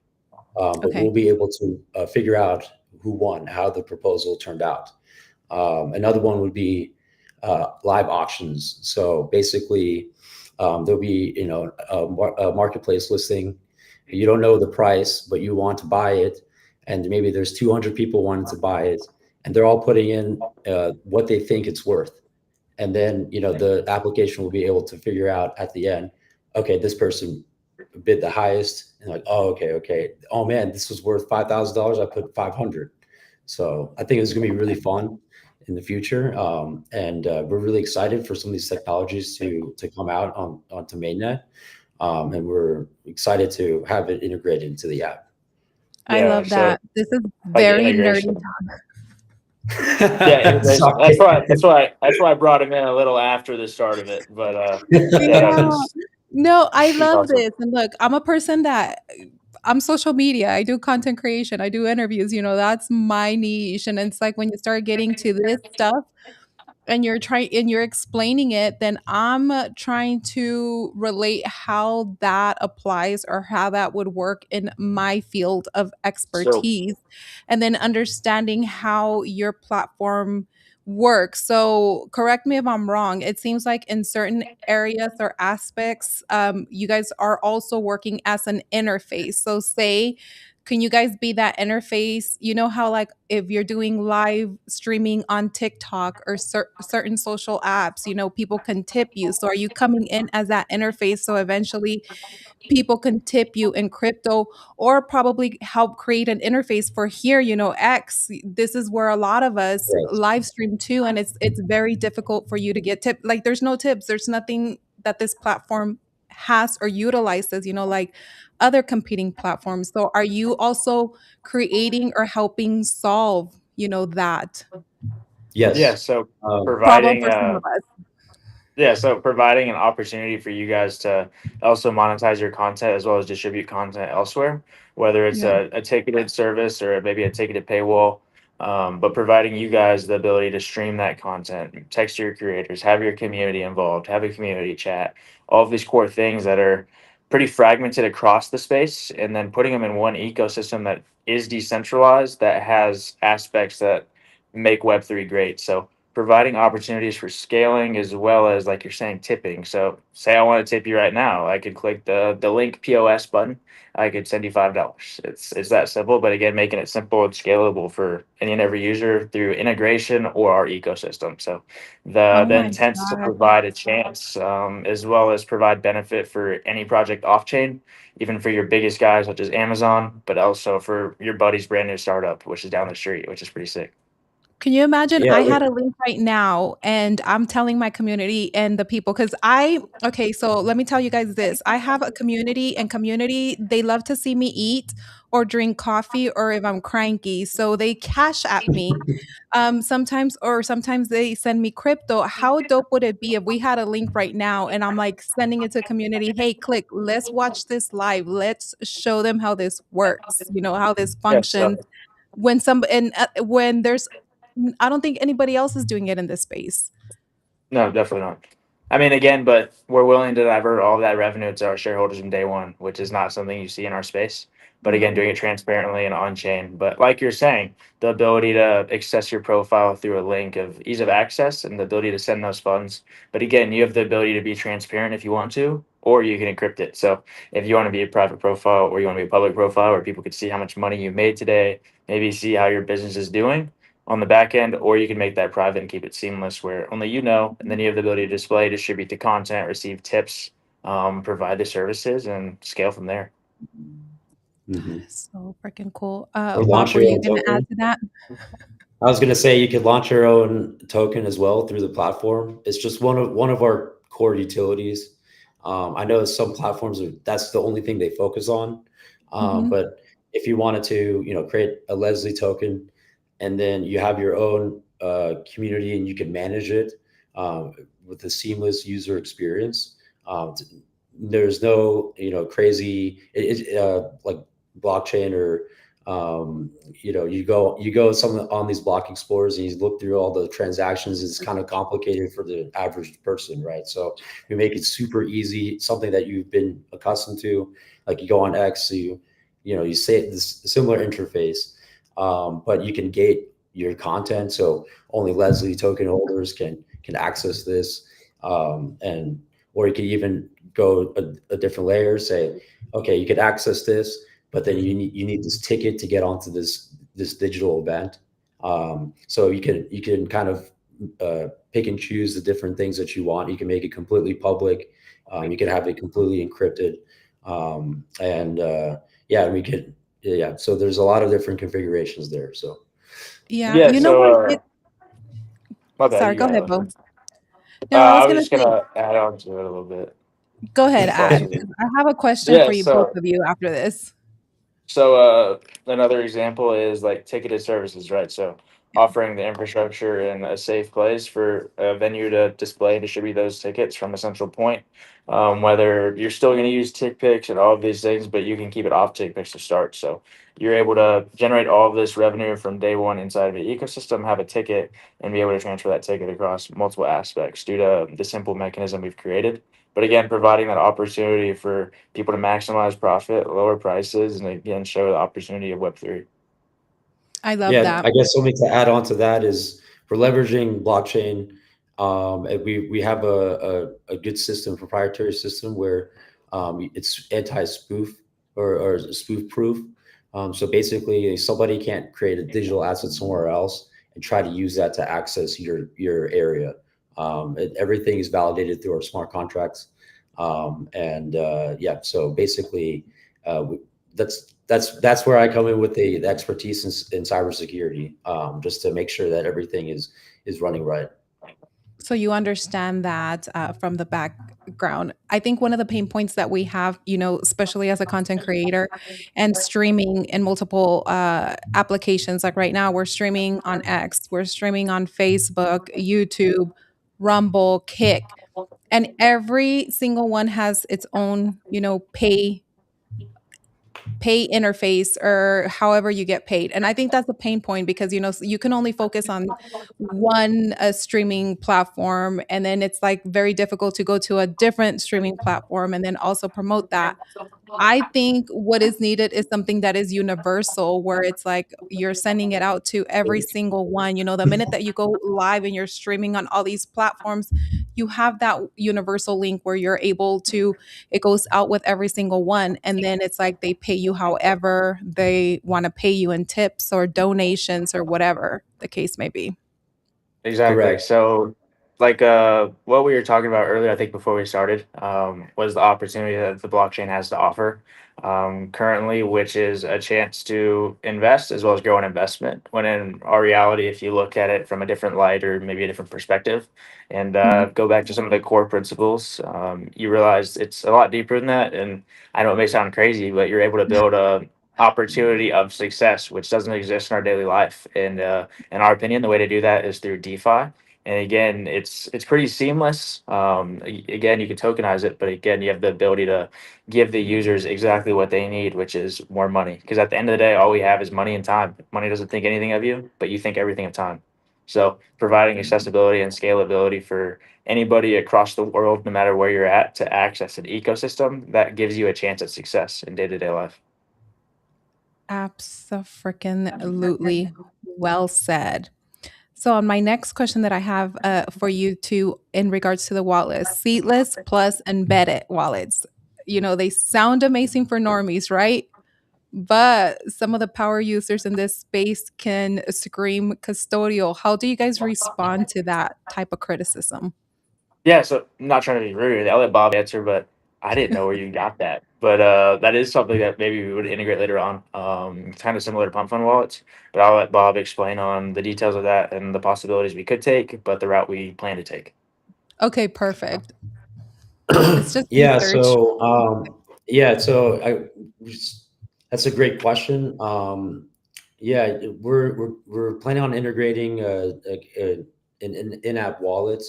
But okay. we'll be able to figure out who won, how the proposal turned out. Another one would be live auctions. So basically, there'll be a marketplace listing. You don't know the price, but you want to buy it, and maybe there's 200 people wanting to buy it, and they're all putting in what they think it's worth. And then the application will be able to figure out at the end, okay, this person bid the highest, and like, oh, okay, oh man, this was worth $5,000. I put 500. So I think it's going to be really fun in the future, and we're really excited for some of these technologies to come out onto mainnet, and we're excited to have it integrated into the app. I Yeah, love so that. This is like very nerdy. integration. Yeah, integration. Sorry. That's why I brought him in a little after the start of it. But yeah, no, Yeah. No, I he's love awesome. this. And look, I'm a person that I'm social media. I do content creation. I do interviews. That's my niche. And it's like when you start getting to this stuff, and you're explaining it, then I'm trying to relate how that applies or how that would work in my field of So expertise, and then understanding how your platform works. So correct me if I'm wrong, it seems like in certain areas or aspects, you guys are also working as an interface. So say, can you guys be that interface? You know how, like, if you're doing live streaming on TikTok or certain social apps, people can tip you. So are you coming in as that interface so eventually people can tip you in crypto, or probably help create an interface for here, X? This is where a lot of us Yes. live stream too, and it's very difficult for you to get tipped. Like, there's no tips, there's nothing that this platform has or utilizes, like other competing platforms. So are you also creating or helping solve, that yeah, Yes. so Um, problem providing for some of us? Yeah, so providing an opportunity for you guys to also monetize your content as well as distribute content elsewhere, whether it's Yeah. a ticketed service or maybe a ticketed paywall, but providing you guys the ability to stream that content, text your creators, have your community involved, have a community chat, all of these core things that are pretty fragmented across the space, and then putting them in one ecosystem that is decentralized, that has aspects that make Web3 great. So providing opportunities for scaling as well as, like you're saying, tipping. So say I want to tip you right now, I could click the Lynk POS button. I could send you $5. It's that simple. But again, making it simple and scalable for any and every user through integration or our ecosystem. So the Oh the my intent is to god. provide a chance, as well as provide benefit for any project off chain, even for your biggest guys such as Amazon, but also for your buddy's brand new startup, which is down the street, which is pretty sick. Can you imagine? yeah. I had a link right now and I'm telling my community and the people, because okay, so let me tell you guys this. I have a community, and community, they love to see me eat or drink coffee or if I'm cranky. So they cash at me. Sometimes they send me crypto. How dope would it be if we had a link right now and I'm like sending it to community? Hey, click, let's watch this live. Let's show them how this works, how this Yeah, so functions when there's I don't think anybody else is doing it in this space. no, definitely not. I mean, again, but we're willing to divert all of that revenue to our shareholders from day one, which is not something you see in our space. But again, No. doing it transparently and on chain. But like you're saying, the ability to access your profile through a link of ease of access and the ability to send those funds. But again, you have the ability to be transparent if you want to, or you can encrypt it. So if you want to be a private profile or you want to be a public profile where people could see how much money you made today, maybe see how your business is doing, on the back end, or you can make that private and keep it seamless where only you know, and then you have the ability to display, distribute the content, receive tips, provide the services, and scale from there. That Mhm. is so freaking cool. Or Bob, launch were your you own gonna add token. to that? I was gonna say you could launch your own token as well through the platform. It's just one of our core utilities. I know some platforms that's the only thing they focus on. Mhm. But if you wanted to, create a Leslie token, and then you have your own community and you can manage it with a seamless user experience. There's no, crazy like blockchain or you go some on these block explorers and you look through all the transactions. It's kind of complicated for the average person, right? So we make it super easy, something that you've been accustomed to. Like you go on X, you say this similar interface, but you can gate your content, so only Leslie token holders can access this, and or you can even go a different layer, say, okay, you could access this, but then you need this ticket to get onto this digital event. So you can kind of pick and choose the different things that you want. You can make it completely public. You can have it completely encrypted, and yeah, we could yeah. So there's a lot of different configurations there. So Yeah, Yeah, you know so what it my bad, sorry, you go go ahead, ahead. Bo. No, I was I was gonna just say, gonna add on to it a little bit go ahead, before I add, speak. 'cause I have a question Yeah, for you, both so of you, after this. So another example is like ticketed services, right? So offering the infrastructure in a safe place for a venue to display and distribute those tickets from a central point. Whether you're still going to use TickPix and all of these things, but you can keep it off TickPix to start. So you're able to generate all of this revenue from day one inside of the ecosystem, have a ticket, and be able to transfer that ticket across multiple aspects due to the simple mechanism we've created. But again, providing that opportunity for people to maximize profit, lower prices, and again show the opportunity of Web3. I love Yeah, that. I guess something to add on to that is we're leveraging blockchain. And we have a good system, proprietary system where it's anti-spoof or spoof proof. So basically, somebody can't create a digital asset somewhere else and try to use that to access your area. Everything is validated through our smart contracts. And yeah, so basically, we, that's where I come in with the expertise in cybersecurity, just to make sure that everything is running right. So you understand that from the background. I think one of the pain points that we have, especially as a content creator and streaming in multiple applications, like right now, we're streaming on X, we're streaming on Facebook, YouTube, Rumble, Kick, and every single one has its own, pay interface or however you get paid. And I think that's a pain point because you can only focus on one streaming platform, and then it's like very difficult to go to a different streaming platform and then also promote that. I think what is needed is something that is universal, where it's like you're sending it out to every single one. The minute that you go live and you're streaming on all these platforms, you have that universal link where you're able to, it goes out with every single one. And then it's like they pay you however they want to pay you in tips or donations or whatever the case may be. Exactly. Correct. So, like what we were talking about earlier, I think before we started, was the opportunity that the blockchain has to offer currently, which is a chance to invest as well as grow an investment. When in our reality, if you look at it from a different light or maybe a different perspective, and Mhm. go back to some of the core principles, you realize it's a lot deeper than that. And I know it may sound crazy, but you're able to build a opportunity of success, which doesn't exist in our daily life. And in our opinion, the way to do that is through DeFi. And again, it's pretty seamless. Again, you can tokenize it, but again, you have the ability to give the users exactly what they need, which is more money. Because at the end of the day, all we have is money and time. Money doesn't think anything of you, but you think everything of time. So providing accessibility and scalability for anybody across the world, no matter where you're at, to access an ecosystem that gives you a chance at success in day to day life. Abso-freaking-lutely well said. So, on my next question that I have for you two in regards to the wallet, seatless plus embedded wallets. They sound amazing for normies, right? But some of the power users in this space can scream custodial. How do you guys respond to that type of criticism? Yeah, so I'm not trying to be rude. I'll let Bob answer, but I didn't know where you got that. But that is something that maybe we would integrate later on. It's kind of similar to pump fund wallets, but I'll let Bob explain on the details of that and the possibilities we could take, but the route we plan to take. Okay, perfect. It's just Yeah. research. Yeah. That's a great question. Yeah, we're planning on integrating an in-app wallet.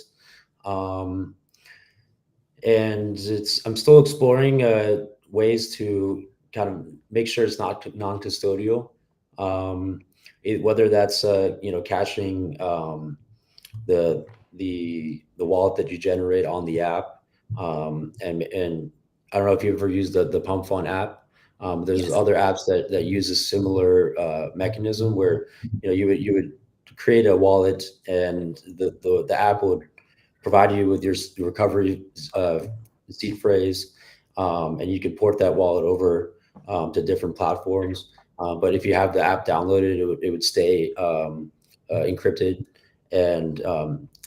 Um, and I'm still exploring ways to kind of make sure it's not non-custodial. Whether that's caching the the wallet that you generate on the app, and I don't know if you ever used the Pump Fund app. There's Yes. other apps that use a similar mechanism where you would create a wallet, and the app would provide you with your recovery uh, seed phrase, and you can port that wallet over to different platforms. But if you have the app downloaded, it would stay encrypted and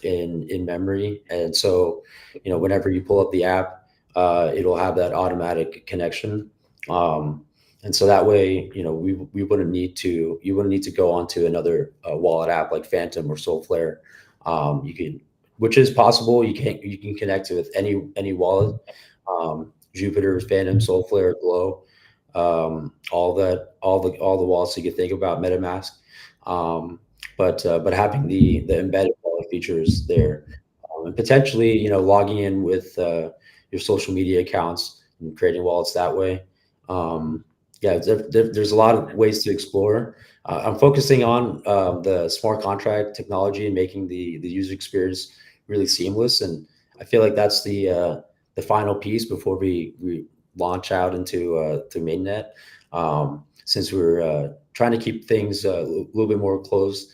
in memory. And so, whenever you pull up the app, it'll have that automatic connection. Um, and so that way, we wouldn't need to you wouldn't need to go onto another wallet app like Phantom or Soulflare. You can Which is possible. You can connect it with any wallet, Jupiter, Phantom, Soulflare, Glow. all the wallets you could think about MetaMask, um, but having the embedded wallet features there, and potentially logging in with your social media accounts and creating wallets that way. Um, yeah, there's a lot of ways to explore. I'm focusing on the smart contract technology and making the user experience really seamless, and I feel like that's the final piece before we launch out into to mainnet. Since we're trying to keep things a little bit more closed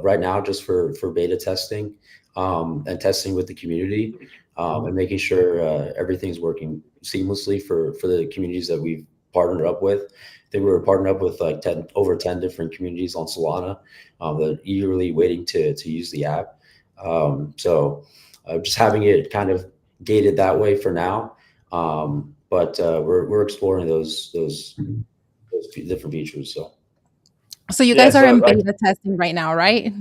right now, just for beta testing and testing with the community, and making sure everything's working seamlessly for the communities that we've partnered up with. I think we were partnered up with like 10 different communities on Solana that are eagerly waiting to use the app. So just having it kind of gated that way for now. But we're exploring those different features. So So you Yeah, guys are so in like beta testing right now, right? yes,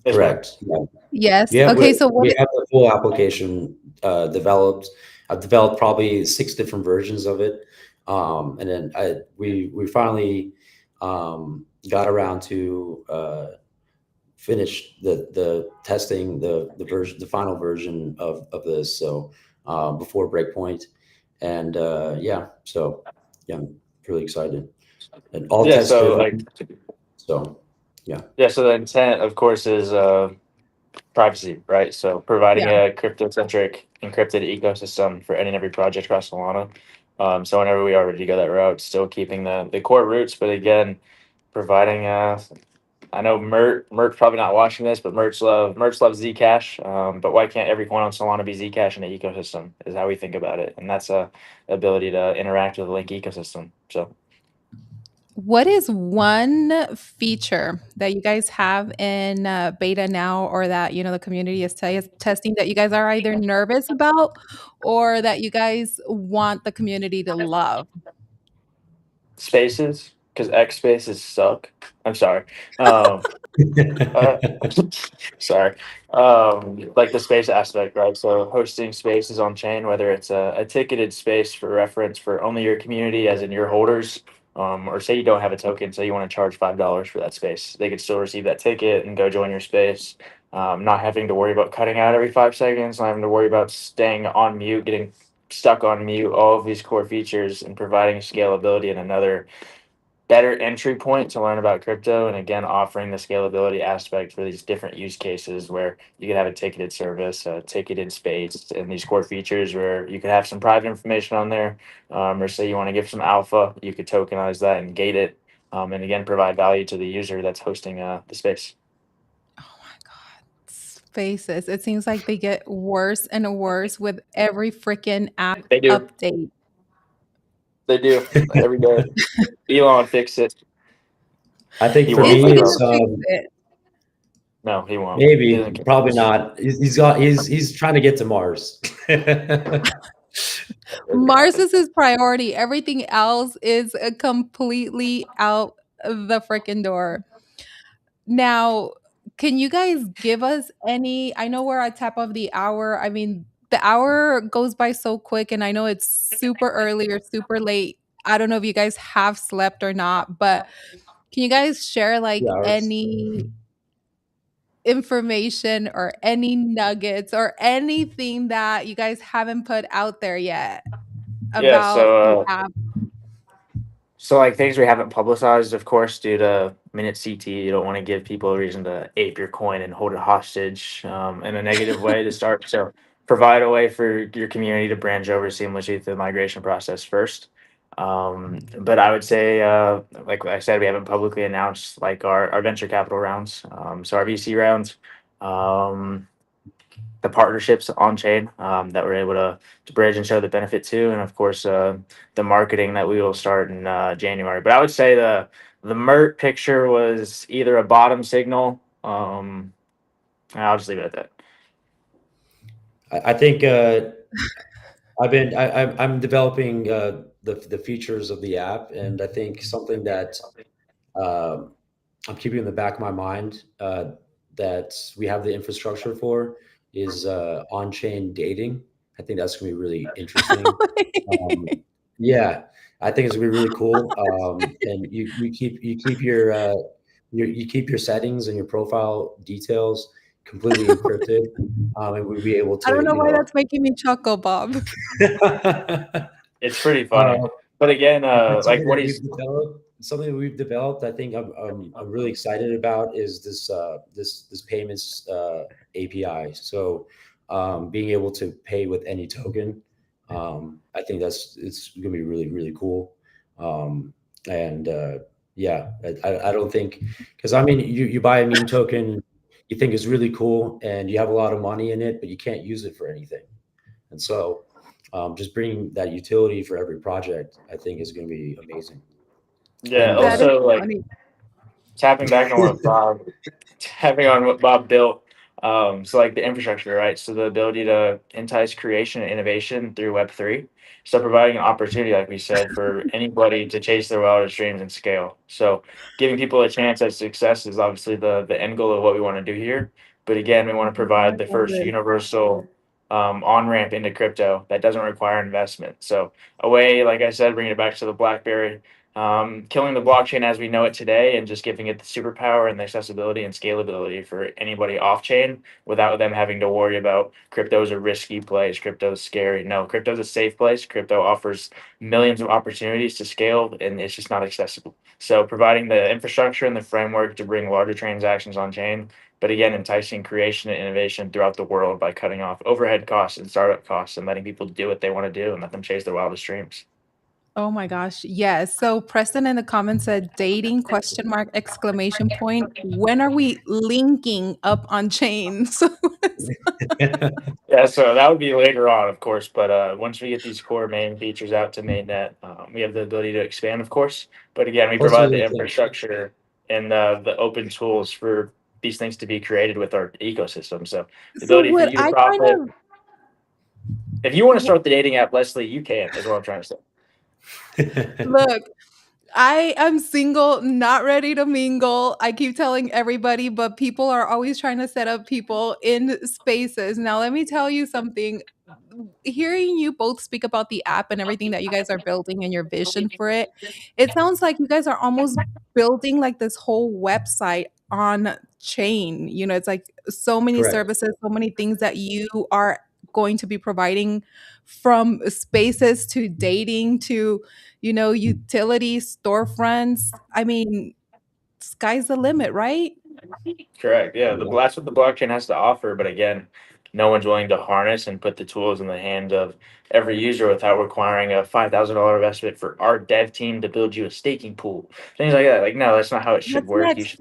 ma'am. correct. Yeah. Yes. Yeah, Okay, so what we have the full application developed. I've developed probably 6 different versions of it, and then we finally got around to finish the testing the final version of this. So before breakpoint, and yeah, so yeah, I'm really excited and all Yeah, test so driven. like So yeah, yeah, so the intent, of course, is privacy, right? So providing yeah. a crypto-centric encrypted ecosystem for any and every project across Solana. So whenever we are ready to go that route, still keeping the core roots, but again, providing I know Mert's probably not watching this, but Mert's loves Zcash. But why can't every coin on Solana be Zcash in an ecosystem? Is how we think about it, and that's a ability to interact with the Link ecosystem. So What is one feature that you guys have in beta now, or that the community is testing, that you guys are either nervous about, or that you guys want the community to love? spaces, because X spaces suck. I'm sorry. Um, Uh, sorry. Like the space aspect, right? So hosting spaces on chain, whether it's a ticketed space for reference for only your community, as in your holders, or say you don't have a token, so you want to charge $5 for that space, they could still receive that ticket and go join your space. Not having to worry about cutting out every 5 seconds, not having to worry about staying on mute, getting stuck on mute, all of these core features and providing scalability and another better entry point to learn about crypto, and again offering the scalability aspect for these different use cases where you could have a ticketed service, a ticketed space, and these core features where you could have some private information on there, or say you want to give some alpha, you could tokenize that and gate it, and again provide value to the user that's hosting the space. Oh my God. Spaces. It seems like they get worse and worse with every freaking app They do. update. They do every day. Elon fixed it. I think He for won't, Is but he me he it's will. gonna fix it? No, he won't. He doesn't maybe care. probably not. He's trying to get to Mars. Mars is his priority. Everything else is completely out the freaking door. Now, can you guys give us any? I know we're at top of the hour. I mean, the hour goes by so quick, and I know it's super early or super late. I don't know if you guys have slept or not, but can you guys share like Yeah. any information or any nuggets or anything that you guys haven't put out there yet Yeah, about the app? so like things we haven't publicized, of course, due to minute CT, you don't want to give people a reason to ape your coin and hold it hostage in a negative way to start. So provide a way for your community to branch over seamlessly through the migration process first. But I would say, like I said, we haven't publicly announced like our venture capital rounds. So our VC rounds. The partnerships on chain that we're able to bridge and show the benefit to, and of course the marketing that we will start in January. But I would say the MERT picture was either a bottom signal. And I'll just leave it at that. I think I'm developing the features of the app, and I think something that um, I'm keeping in the back of my mind that we have the infrastructure for is on-chain dating. I think that's going to be really interesting. Um, yeah, I think it's gonna be really cool. And you keep your settings and your profile details completely encrypted, and we'll be able I to, don't know why that's making me chuckle, Bob. It's pretty funny. uh, But again, That's like something what that he's we've developed. Something that we've developed. I think I'm really excited about is this payments API. So being able to pay with any token, I think it's going to be really really cool. Um, and yeah, I don't think because I mean you buy a meme token, you think it's really cool, and you have a lot of money in it, but you can't use it for anything. And so just bringing that utility for every project, I think is going to be amazing. yeah, And That is also like funny. tapping back on what Bob tapping on what Bob built. So like the infrastructure, right? So the ability to entice creation and innovation through Web3. So providing an opportunity, like we said, for anybody to chase their wildest dreams and scale. So giving people a chance at success is obviously the end goal of what we want to do here. But again, we want to I provide the love first it. universal on ramp into crypto that doesn't require investment. So a way, like I said, bringing it back to the BlackBerry, killing the blockchain as we know it today and just giving it the superpower and the accessibility and scalability for anybody off chain without them having to worry about crypto's a risky place, crypto's scary. No, crypto's a safe place. Crypto offers millions of opportunities to scale and it's just not accessible. So providing the infrastructure and the framework to bring larger transactions on chain, but again, enticing creation and innovation throughout the world by cutting off overhead costs and startup costs and letting people do what they want to do and let them chase their wildest dreams. Oh my gosh. Yes. So Preston in the comments said dating question mark exclamation point. When are we linking up on chains? Yeah, so that would be later on, of course. But once we get these core main features out to mainnet, we have the ability to expand, of course. But again, we Hosting provide the the thing. infrastructure and the open tools for these things to be created with our ecosystem. So the So ability for what you to I kind profit. of If you want to w- start the dating app, Leslie, you can, is what I'm trying to say. look, I am single, not ready to mingle. I keep telling everybody, but people are always trying to set up people in spaces. Now, let me tell you something. Hearing you both speak about the app and everything that you guys are building and your vision for it, it sounds like you guys are almost building like this whole website on chain. You know, it's like so many Correct. services, so many things that you are going to be providing from spaces to dating to utilities, storefronts. I mean, sky's the limit, right? Correct. Yeah, Yeah. that's what the blockchain has to offer. But again, no one's willing to harness and put the tools in the hands of every user without requiring a $5,000 investment for our dev team to build you a staking pool, things like that. Like, no, that's not how it should What's work. next?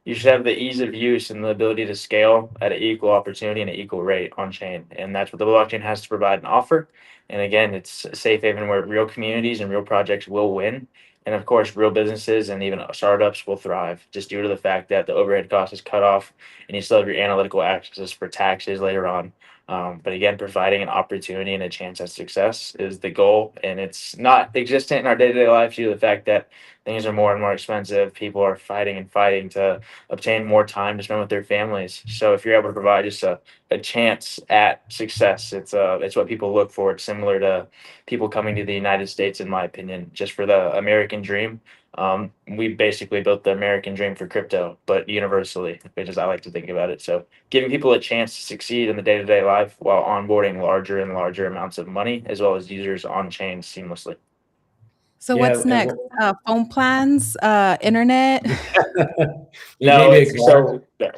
You should have the ease of use and the ability to scale at an equal opportunity and an equal rate on chain, and that's what the blockchain has to provide and offer. And again, it's a safe haven where real communities and real projects will win, and of course, real businesses and even startups will thrive just due to the fact that the overhead cost is cut off and you still have your analytical access for taxes later on. But again, providing an opportunity and a chance at success is the goal. And it's not existent in our day to day life due to the fact that things are more and more expensive. People are fighting and fighting to obtain more time to spend with their families. So if you're able to provide just a chance at success, it's what people look for. It's similar to people coming to the United States, in my opinion, just for the American dream. We basically built the American dream for crypto, but universally, which is I like to think about it. So giving people a chance to succeed in the day to day life while onboarding larger and larger amounts of money, as well as users on chain seamlessly. So Yeah. what's And next? Phone plans, internet. maybe No, a card, yeah.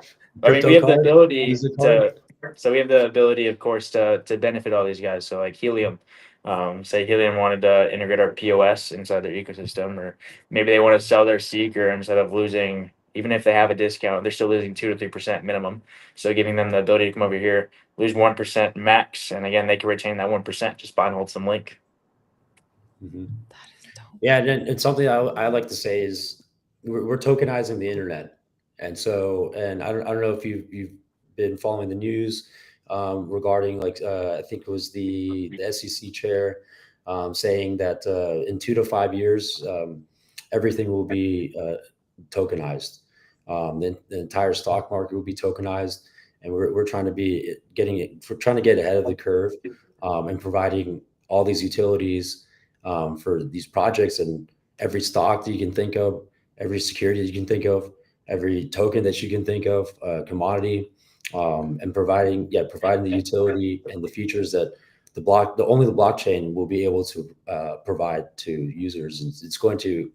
I mean, we crypto have the card, ability Visa card. to, so we have the ability, of course, to benefit all these guys. So like Helium, say Helium wanted to integrate our POS inside their ecosystem, or maybe they want to sell their seeker instead of losing, even if they have a discount, they're still losing 2 to 3% minimum. So giving them the ability to come over here, lose 1% max, and again, they can retain that 1%, just buy and hold some Link. Mhm. That is dope. Yeah, and something I like to say is we're tokenizing the internet, and so and I don't know if you've been following the news regarding like I think it was the SEC chair saying that in 2 to 5 years everything will be tokenized. The entire stock market will be tokenized, and we're trying to be getting it. We're trying to get ahead of the curve and providing all these utilities for these projects, and every stock that you can think of, every security that you can think of, every token that you can think of, commodity, and providing the utility and the features that only the blockchain will be able to provide to users. It's going to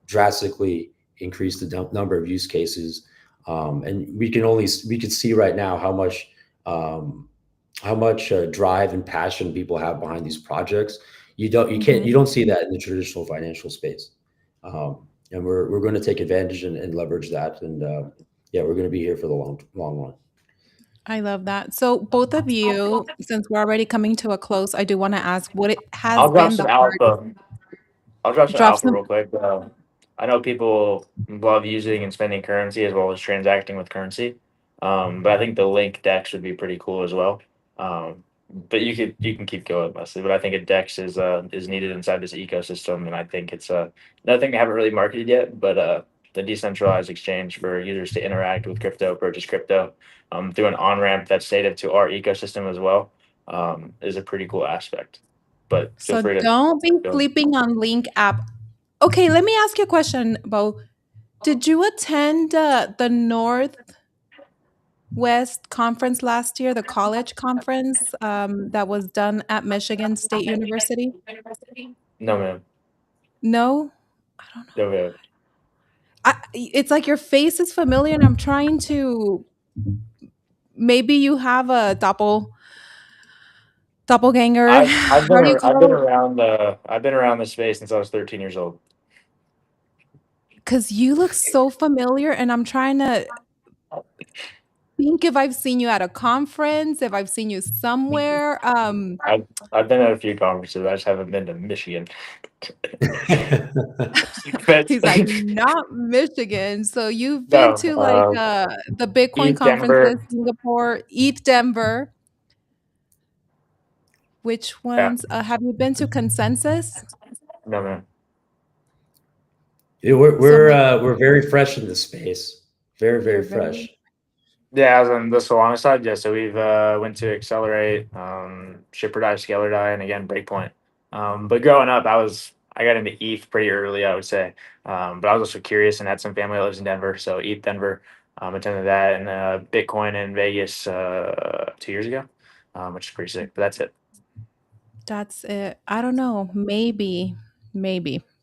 drastically increase the number of use cases, and we can see right now um, how much drive and passion people have behind these projects. You Mhm. don't see that in the traditional financial space, and we're going to take advantage and leverage that, and yeah, we're going to be here for the long run. I love that. So, both of you, since we're already coming to a close, I do want to ask what it has I'll drop been some the hardest. alpha. I'll drop some Drop alpha some. real quick. I know people love using and spending currency as well as transacting with currency. But I think the Link Dex would be pretty cool as well. Um, but you can keep going, Leslie. But I think a Dex is needed inside this ecosystem, and I think it's another thing they haven't really marketed yet. But the decentralized exchange for users to interact with crypto, purchase crypto through an on ramp that's native to our ecosystem as well is a pretty cool aspect. But feel So, free to don't be go. sleeping on Link app. Okay, let me ask you a question, Bo. Did you attend the Northwest conference last year, the college conference that was done at Michigan State University? No, ma'am. No? I don't know. No, ma'am. It's like your face is familiar, and I'm trying to. Maybe you have a doppelganger. How do you call it? I've been around the space since I was 13 years old. Because you look so familiar, and I'm trying to think if I've seen you at a conference, if I've seen you somewhere. I've been at a few conferences. I just haven't been to Michigan. But He's like, not Michigan. So you've been no, to like the Bitcoin Eve conferences, Denver. Singapore, ETH Denver. Which Yeah, ones? Have you been to Consensus? no, man. Yeah, So we're very fresh in this space, very you're very fresh. Yeah, as on the Solana side, yeah. So we've went to Accelerate, Shipper Dive, Scalar Die, and again Breakpoint. But growing up, I got into ETH pretty early, I would say. But I was also curious and had some family that lives in Denver, so ETH Denver, attended that, and Bitcoin in Vegas 2 years ago, which is pretty sick. But that's it. that's it. I don't know. Maybe.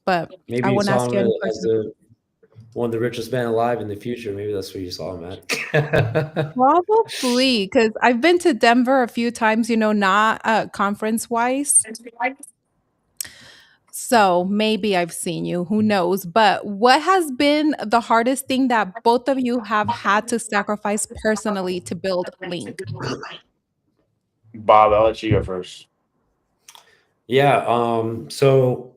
But I Maybe you won't saw ask him you any as questions. the one of the richest men alive in the future. Maybe that's where you saw him at. Probably because I've been to Denver a few times, not conference wise. So maybe I've seen you. Who knows? But what has been the hardest thing that both of you have had to sacrifice personally to build Link? Bob, I'll let you go first. Yeah. So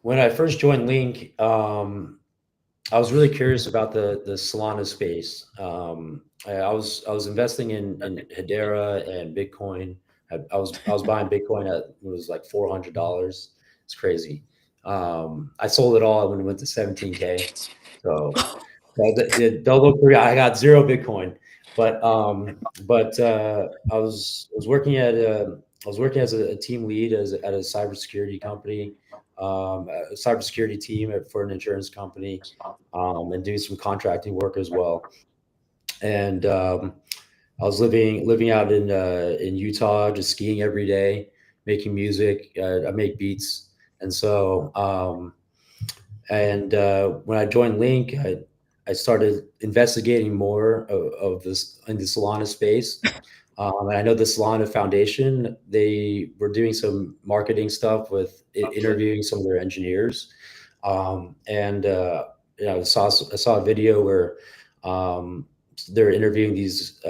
when I first joined Link, I was really curious about the Solana space. I was investing in Hedera and Bitcoin. I was buying Bitcoin at it was like $400. It's crazy. I sold it all when it went to 17K. So don't look for I got zero Bitcoin, but I was working as a team lead at a cybersecurity company, a cybersecurity team for an insurance company, and doing some contracting work as well. And I was living out in Utah, just skiing every day, making music. I make beats, and so when I joined Link, I started investigating more of this in the Solana space. And I know the Solana Foundation, they were doing some marketing stuff with interviewing some of their engineers. And I saw a video where they're interviewing these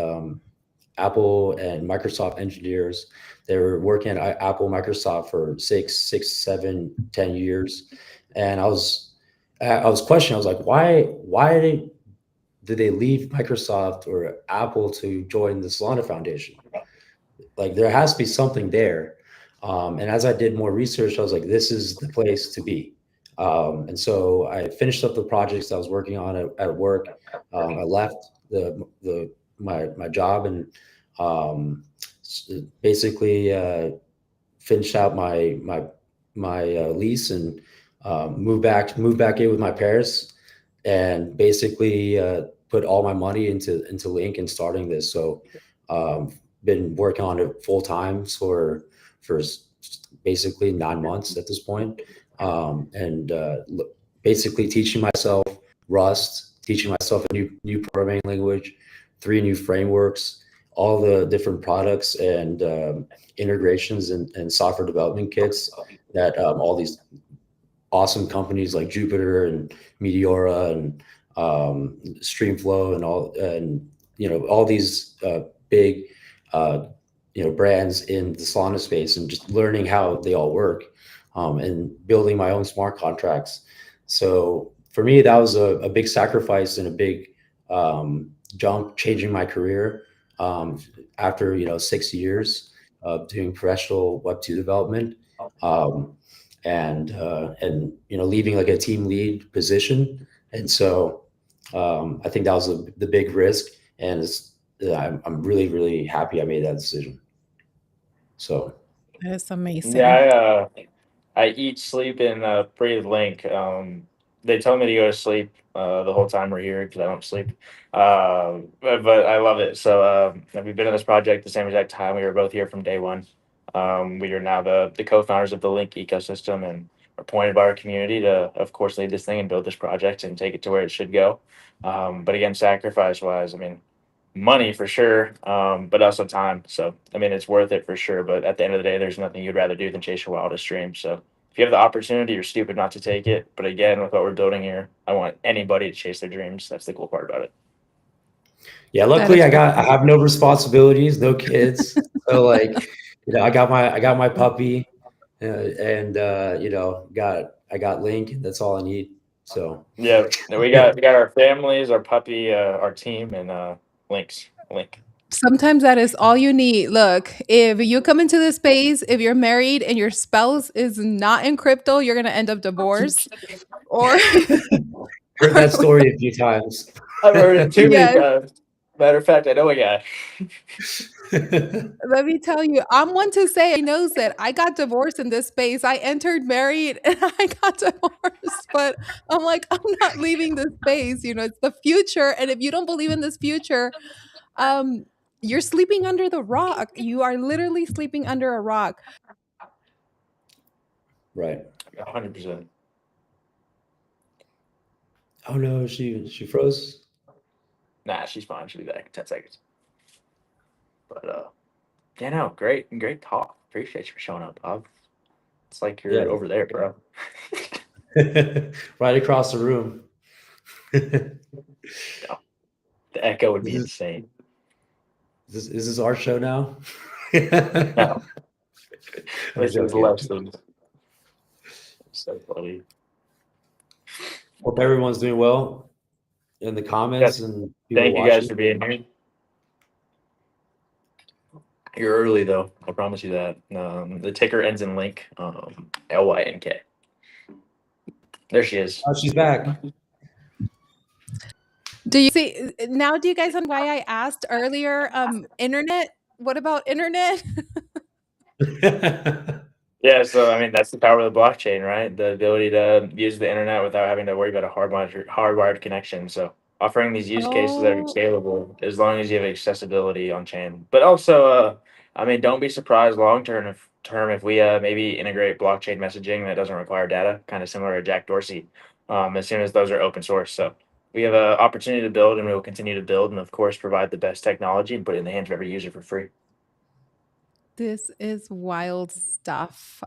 Apple and Microsoft engineers. They were working at Apple, Microsoft for 7, 10 years, and I was questioning. I was like, why did they leave Microsoft or Apple to join the Solana Foundation? Like there has to be something there. And as I did more research, I was like, this is the place to be. And so I finished up the projects I was working on at work. I left my job and basically finished out lease and move back in with my parents, and basically put all my money into Lynk and starting this. So been working on it full time for basically 9 months at this point, and basically teaching myself Rust, teaching myself a new programming language, 3 new frameworks, all the different products and integrations and software development kits that all these awesome companies like Jupiter and Meteora and Streamflow and all these big brands in the Solana space, and just learning how they all work, and building my own smart contracts. So for me, that was a big sacrifice and a big jump, changing my career after 6 years of doing professional Web2 development. And leaving like a team lead position. And so I think that was the big risk, and I'm really, really happy I made that decision. So That's amazing. Yeah, I eat, sleep, and breathe Link. They tell me to go to sleep the whole time we're here because I don't sleep. But I love it. So we've been in this project the same exact time. We were both here from day one. We are now the co-founders of the Link ecosystem, and are appointed by our community to, of course, lead this thing and build this project and take it to where it should go. But again, sacrifice-wise, I mean, money for sure, but also time. So I mean, it's worth it for sure. But at the end of the day, there's nothing you'd rather do than chase your wildest dreams. So if you have the opportunity, you're stupid not to take it. But again, with what we're building here, I want anybody to chase their dreams. That's the cool part about it. Yeah, luckily I have no responsibilities, no kids. So like, I got my puppy, and I got Link. That's all I need. So yeah, we got our families, our puppy, our team, and Link. Sometimes that is all you need. Look, if you come into this space, if you're married and your spouse is not in crypto, you're gonna end up divorced. Or heard that story a few times. I've heard it too many Yes. times. Matter of fact, I know a guy. Let me tell you, I'm one to say knows that I got divorced in this space. I entered married and I got divorced, but I'm like, I'm not leaving this space. It's the future. And if you don't believe in this future, you're sleeping under the rock. You are literally sleeping under a rock. Right. 100%. Oh no, she froze. Nah, she's fine. She'll be back in 10 seconds. But yeah, no, great talk. Appreciate you for showing up, Bob. It's like you're over there, bro. Right across the room. Yeah. The echo would be insane. Is this our show now? No. This is less than. So funny. Hope everyone's doing well in the comments, and thank you guys for being here. You're early though. I promise you that. The ticker ends in Lynk. LYNK. There she is. Oh, she's back. Do you see now? Do you guys understand why I asked earlier? Internet. What about internet? Yeah, so I mean that's the power of the blockchain, right? The ability to use the internet without having to worry about a hardwired connection. So offering these use cases that are scalable as long as you have accessibility on chain. But also, I mean, don't be surprised long term if we maybe integrate blockchain messaging that doesn't require data, kind of similar to Jack Dorsey. As soon as those are open source, so we have an opportunity to build, and we will continue to build, and of course provide the best technology and put it in the hands of every user for free. This is wild stuff.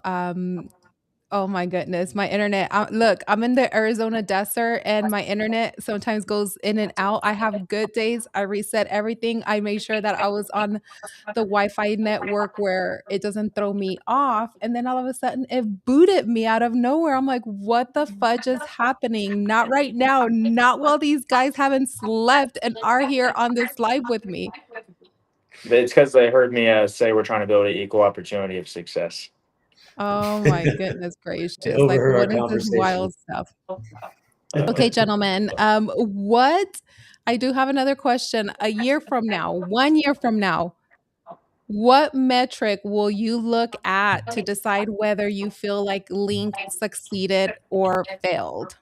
Oh my goodness, my internet. Look, I'm in the Arizona desert and my internet sometimes goes in and out. I have good days. I reset everything. I made sure that I was on the Wi-Fi network where it doesn't throw me off. And then all of a sudden it booted me out of nowhere. I'm like, what the fudge is happening? Not right now. Not while these guys haven't slept and are here on this live with me. It's because they heard me say we're trying to build an equal opportunity of success. Oh my goodness gracious. Like, Overheard what our is this conversation. wild stuff? Okay, gentlemen. What I do have another question. A year from now, 1 year from now, What metric will you look at to decide whether you feel like Link succeeded or failed?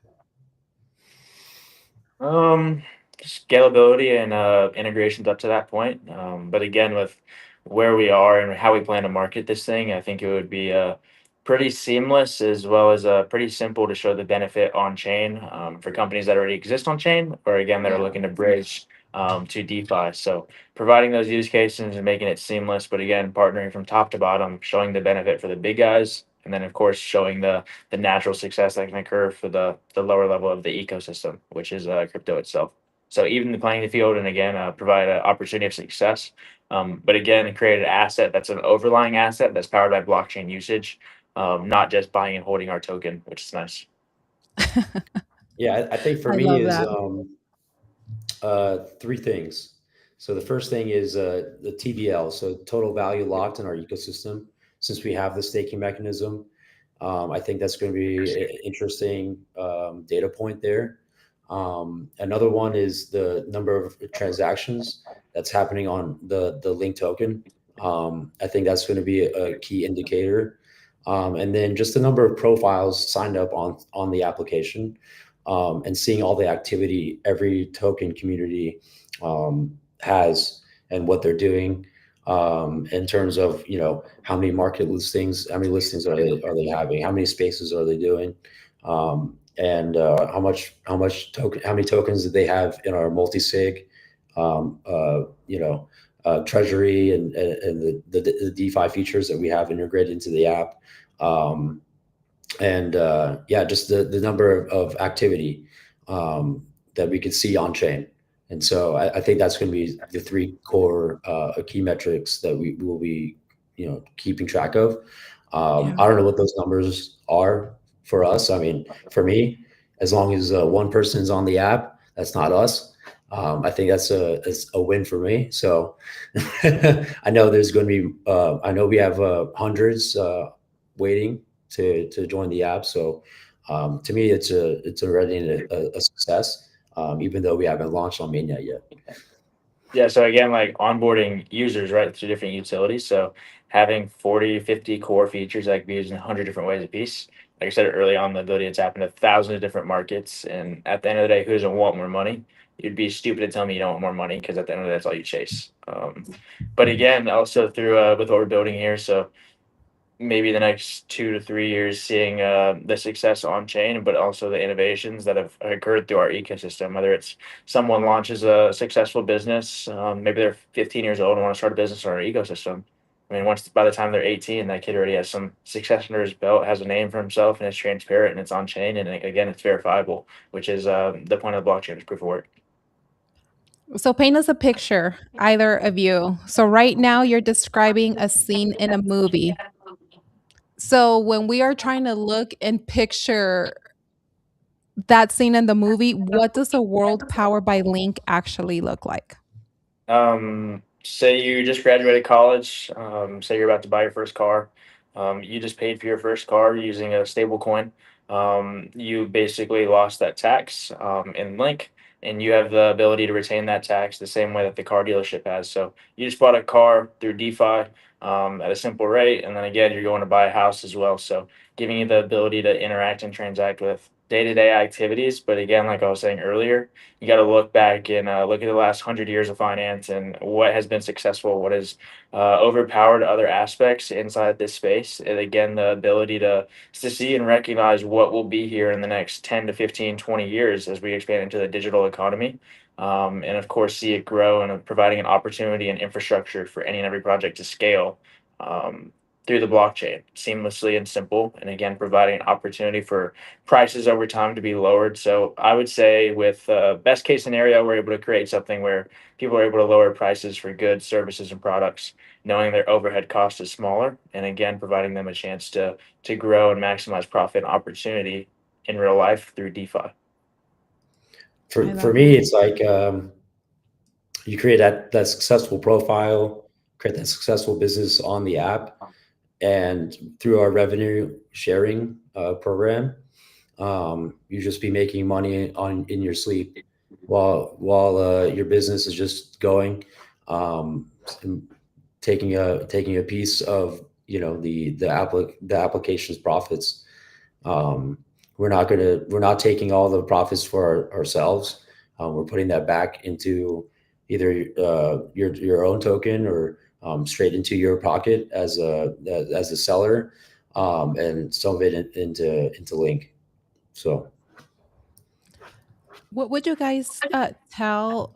Um, Scalability and integrations up to that point. But again, with where we are and how we plan to market this thing, I think it would be pretty seamless as well as pretty simple to show the benefit on chain for companies that already exist on chain, or again that are Yeah. looking to bridge to DeFi. So providing those use cases and making it seamless, but again partnering from top to bottom, showing the benefit for the big guys, and then of course showing the natural success that can occur for the lower level of the ecosystem, which is crypto itself. So even the playing the field and again provide an opportunity of success, but again create an asset that's an overlying asset that's powered by blockchain usage, not just buying and holding our token, which is nice. Yeah, I think for I me love is that. three things. So the first thing is the TVL, so total value locked in our ecosystem. Since we have the staking mechanism, I think that's going to be an interesting data point there. Another one is the number of transactions that's happening on the Link token. I think that's going to be a key indicator. And then just the number of profiles signed up on the application, and seeing all the activity every token community has and what they're doing, in terms of how many market listings, how many listings are they having, how many spaces are they doing, and how many tokens do they have in our multi sig, um, uh, you know treasury, and the DeFi features that we have integrated into the app. And yeah, just the number of activity that we could see on chain. And so I think that's going to be the three core key metrics that we will be keeping track of. Yeah. I don't know what those numbers are for us. I mean, for me, as long as one person is on the app, that's not us. I think that's a win for me. So I know there's going to be. I know we have hundreds waiting to join the app. So to me, it's already a success, even though we haven't launched on mainnet yet. Yeah, so again, like onboarding users, right, through different utilities. So having 40, 50 core features that can be used in 100 different ways a piece. Like I said early on, the ability to tap into thousands of different markets. And at the end of the day, who doesn't want more money? You'd be stupid to tell me you don't want more money because at the end of the day, that's all you chase. But again, also through with what we're building here. So maybe the next 2 to 3 years seeing the success on chain, but also the innovations that have occurred through our ecosystem. Whether it's someone launches a successful business, maybe they're 15 years old and want to start a business on our ecosystem. I mean, once by the time they're 18, that kid already has some success under his belt, has a name for himself, and it's transparent and it's on chain, and again, it's verifiable, which is the point of the blockchain is proof of work. So paint us a picture, either of you. So right now you're describing a scene in a movie. So when we are trying to look and picture that scene in the movie, what does a world powered by Link actually look like? Say you just graduated college. Say you're about to buy your first car. You just paid for your first car using a stable coin. You basically lost that tax in Link, and you have the ability to retain that tax the same way that the car dealership has. So you just bought a car through DeFi at a simple rate, and then again, you're going to buy a house as well. So giving you the ability to interact and transact with day-to-day activities. But again, like I was saying earlier, you got to look back and look at the last 100 years of finance and what has been successful, what has overpowered other aspects inside this space. And again, the ability to see and recognize what will be here in the next 10 to 15, 20 years as we expand into the digital economy. And of course, see it grow and providing an opportunity and infrastructure for any and every project to scale. Through the blockchain seamlessly and simple, and again providing an opportunity for prices over time to be lowered. So I would say with best case scenario, we're able to create something where people are able to lower prices for goods, services, and products, knowing their overhead cost is smaller, and again providing them a chance to grow and maximize profit and opportunity in real life through DeFi. I For love me, that. it's like you create that successful profile, create that successful business on the app, and through our revenue sharing program, you just be making money on in your sleep while your business is just going. taking a piece of the application's profits. Um, we're not taking all the profits for ourselves. We're putting that back into either your own token or straight into your pocket as a seller, and some of it into Link. So What would you guys tell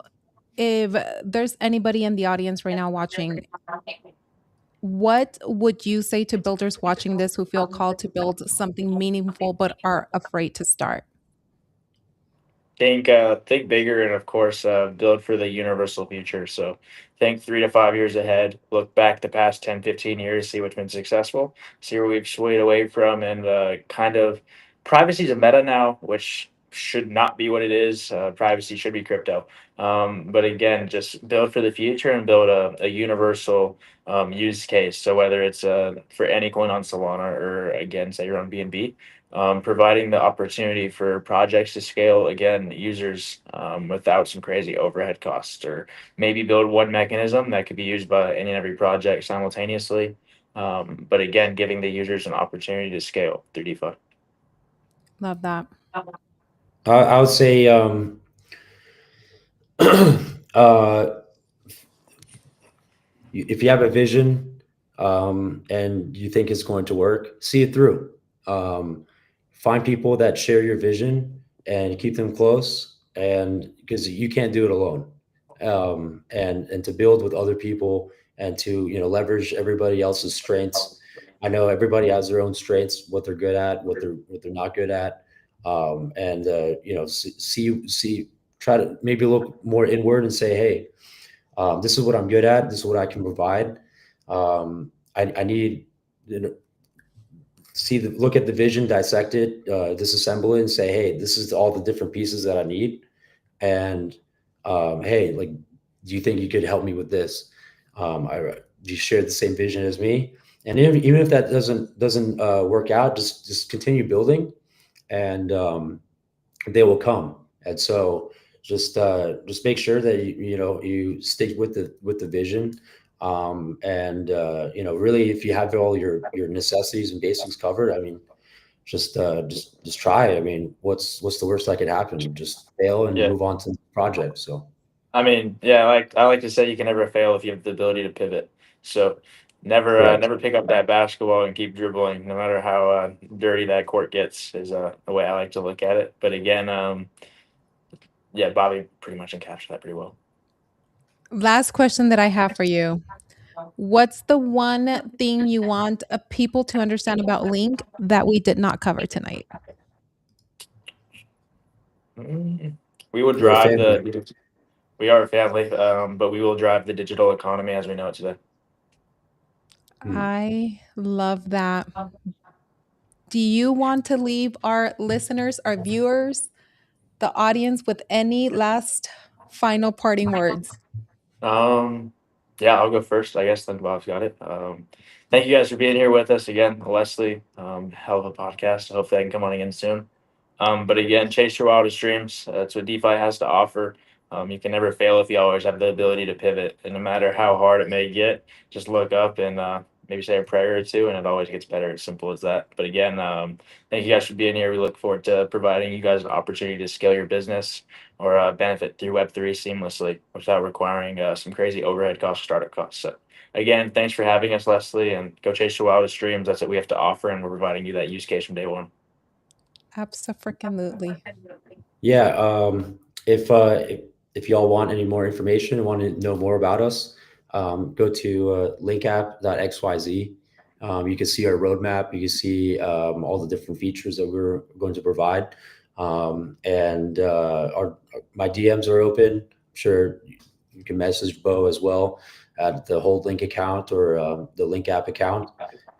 if there's anybody in the audience right now watching? What would you say to builders watching this who feel called to build something meaningful but are afraid to start? Think bigger, and of course build for the universal future. So think 3 to 5 years ahead, look back the past 10, 15 years, see what's been successful, see where we've swayed away from, and kind of privacy is a meta now, which should not be what it is. Privacy should be crypto. But again, just build for the future and build a universal use case. So whether it's for any coin on Solana, or again, say you're on BNB, providing the opportunity for projects to scale, again, users, without some crazy overhead costs, or maybe build one mechanism that could be used by any and every project simultaneously. But again, giving the users an opportunity to scale through DeFi. Love that. I would say uh, if you have a vision, and you think it's going to work, see it through. Um, Find people that share your vision and keep them close, and because you can't do it alone. And to build with other people and to leverage everybody else's strengths. I know everybody has their own strengths, what they're good at, what they're not good at, and try to maybe look more inward and say, hey, this is what I'm good at. This is what I can provide. I need, look at the vision, dissect it, disassemble it, and say, hey, this is all the different pieces that I need. And hey, like, do you think you could help me with this? Do you share the same vision as me? And even if that doesn't work out, just continue building, and they will come. And so just make sure that you stick with the vision. And really, if you have all your necessities and basics covered, I mean, just try. I mean, what's the worst that could happen? Just fail and Yeah. move on to the project. So I mean, yeah, I like to say you can never fail if you have the ability to pivot. So correct. never pick up that basketball and keep dribbling, no matter how dirty that court gets. Is the way I like to look at it. But again, yeah, Bobby pretty much encapsulated that pretty well. Last question that I have for you. What's the one thing you want people to understand about Link that we did not cover tonight? Mm, We will We're a drive family. the. We are a family, but we will drive the digital economy as we know it today. Hmm. I love that. Do you want to leave our listeners, our viewers, the audience with any last final parting words? Um, yeah, I'll go first, I guess. Then Bob's got it. Thank you guys for being here with us again, Leslie. Hell of a podcast. I hope they can come on again soon. But again, chase your wildest dreams. That's what DeFi has to offer. You can never fail if you always have the ability to pivot. And no matter how hard it may get, just look up and maybe say a prayer or two, and it always gets better. As simple as that. But again, thank you guys for being here. We look forward to providing you guys an opportunity to scale your business, or benefit through Web3 seamlessly without requiring some crazy overhead costs, startup costs. So, again, thanks for having us, Leslie, and go chase your wildest dreams. That's what we have to offer, and we're providing you that use case from day one. Absolutely. Yeah. If y'all want any more information and want to know more about us, go to linkapp.xyz. You can see our roadmap. You can see all the different features that we're going to provide. And my DMs are open. I'm sure you can message Bo as well at the Hold Link account, or the Link app account,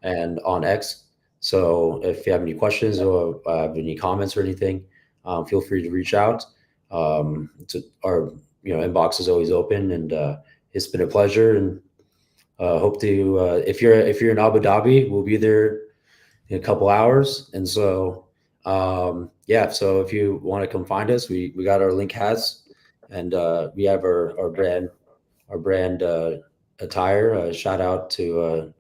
and on X. So if you have any questions or have any comments or anything, feel free to reach out. Our inbox is always open, and it's been a pleasure. And hope to, if you're in Abu Dhabi, we'll be there in a couple hours. And so yeah, so if you want to come find us, we got our Link hats, and we have our brand attire. Shout out to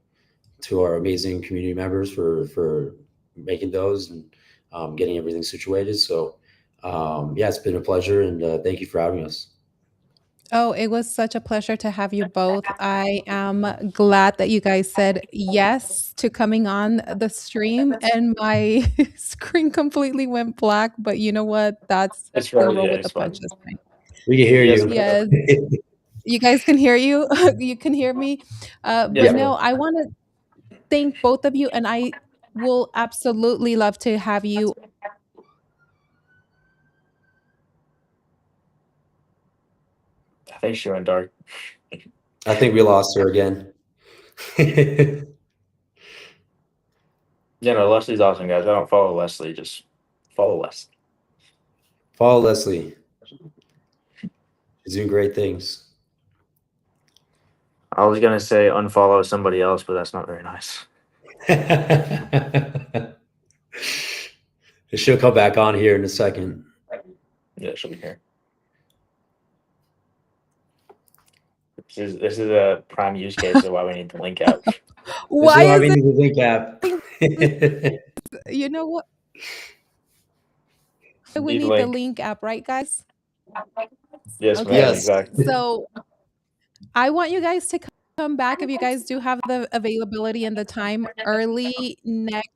our amazing community members for making those and getting everything situated. So yeah, it's been a pleasure, and thank you for having us. Oh, it was such a pleasure to have you both. I am glad that you guys said yes to coming on the stream, and my screen completely went black. But you know what? That's It's the fine. roll Yeah, with the it's fine. punches. Right? We can hear Yes, you. ma'am. Yes, you guys can hear you. You can hear me. But Yes, Yeah. no, ma'am. I want to thank both of you, and I will absolutely love to have you. I think she went dark. I think we lost her again. Yeah, no, Leslie's awesome, guys. I don't follow Leslie. Just follow Leslie. Follow Leslie. She's doing great things. I was gonna say unfollow somebody else, but that's not very nice. She'll come back on here in a second. Yeah, she'll be here. This is a prime use case of why we need the Lynk app. This is Why why is we it? need the Link app. You know what? We Need need the Lynk. Link app, right, guys? Yes, Okay. ma'am. Yes. Exactly. So I want you guys to come back if you guys do have the availability and the time early next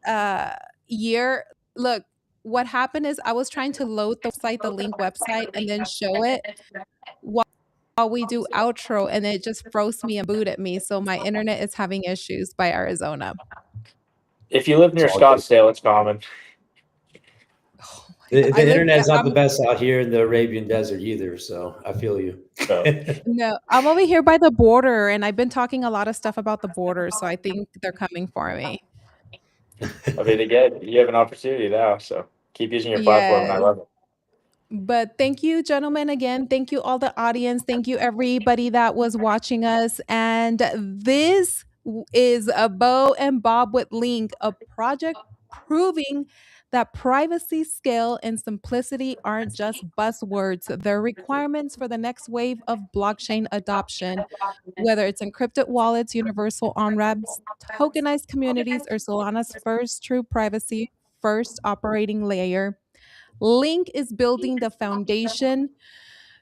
year. Look, what happened is I was trying to load the website, the Link website, and then show it while we do outro, and it just froze me and booted me. So my internet is having issues by Arizona. If you live near It's all good. Scottsdale, it's common. Oh my God. The internet's not the I'm best out here in the Arabian Desert either, so I feel you. So, no, I'm over here by the border, and I've been talking a lot of stuff about the border, so I think they're coming for me. I mean, again, you have an opportunity now. So keep using your platform, and I Yes. love it. But thank you, gentlemen, again. Thank you, all the audience. Thank you, everybody that was watching us. And this is a Bo and Bob with Link, a project proving that privacy, scale, and simplicity aren't just buzzwords. They're requirements for the next wave of blockchain adoption, whether it's encrypted wallets, universal on ramps, tokenized communities, or Solana's first true privacy first operating layer. Link is building the foundation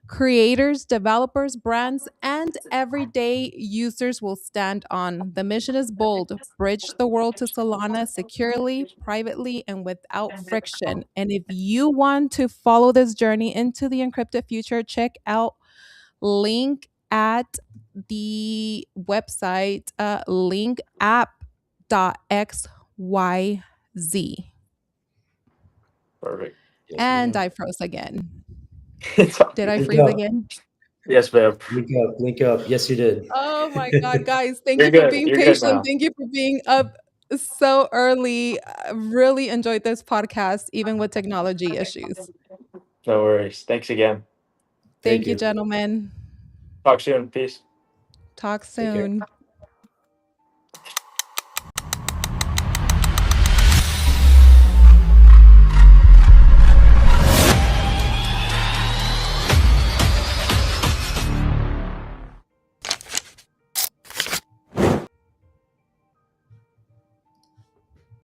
creators, developers, brands, and everyday users will stand on. The mission is bold: bridge the world to Solana securely, privately, and without friction. And if you want to follow this journey into the encrypted future, check out Link at the website linkapp.xyz. Perfect. Yes, And ma'am. I froze again. It's all Did I good. Link freeze up. again? Yes, ma'am. Link up. Link up. Yes, you did. Oh my God, guys, thank You're you for good. being You're good patient. now. Thank you for being up so early. I really enjoyed this podcast, even with technology issues. No worries. Thanks again. Thank Thank you, you. gentlemen. Talk soon. Peace. Talk Take care. soon.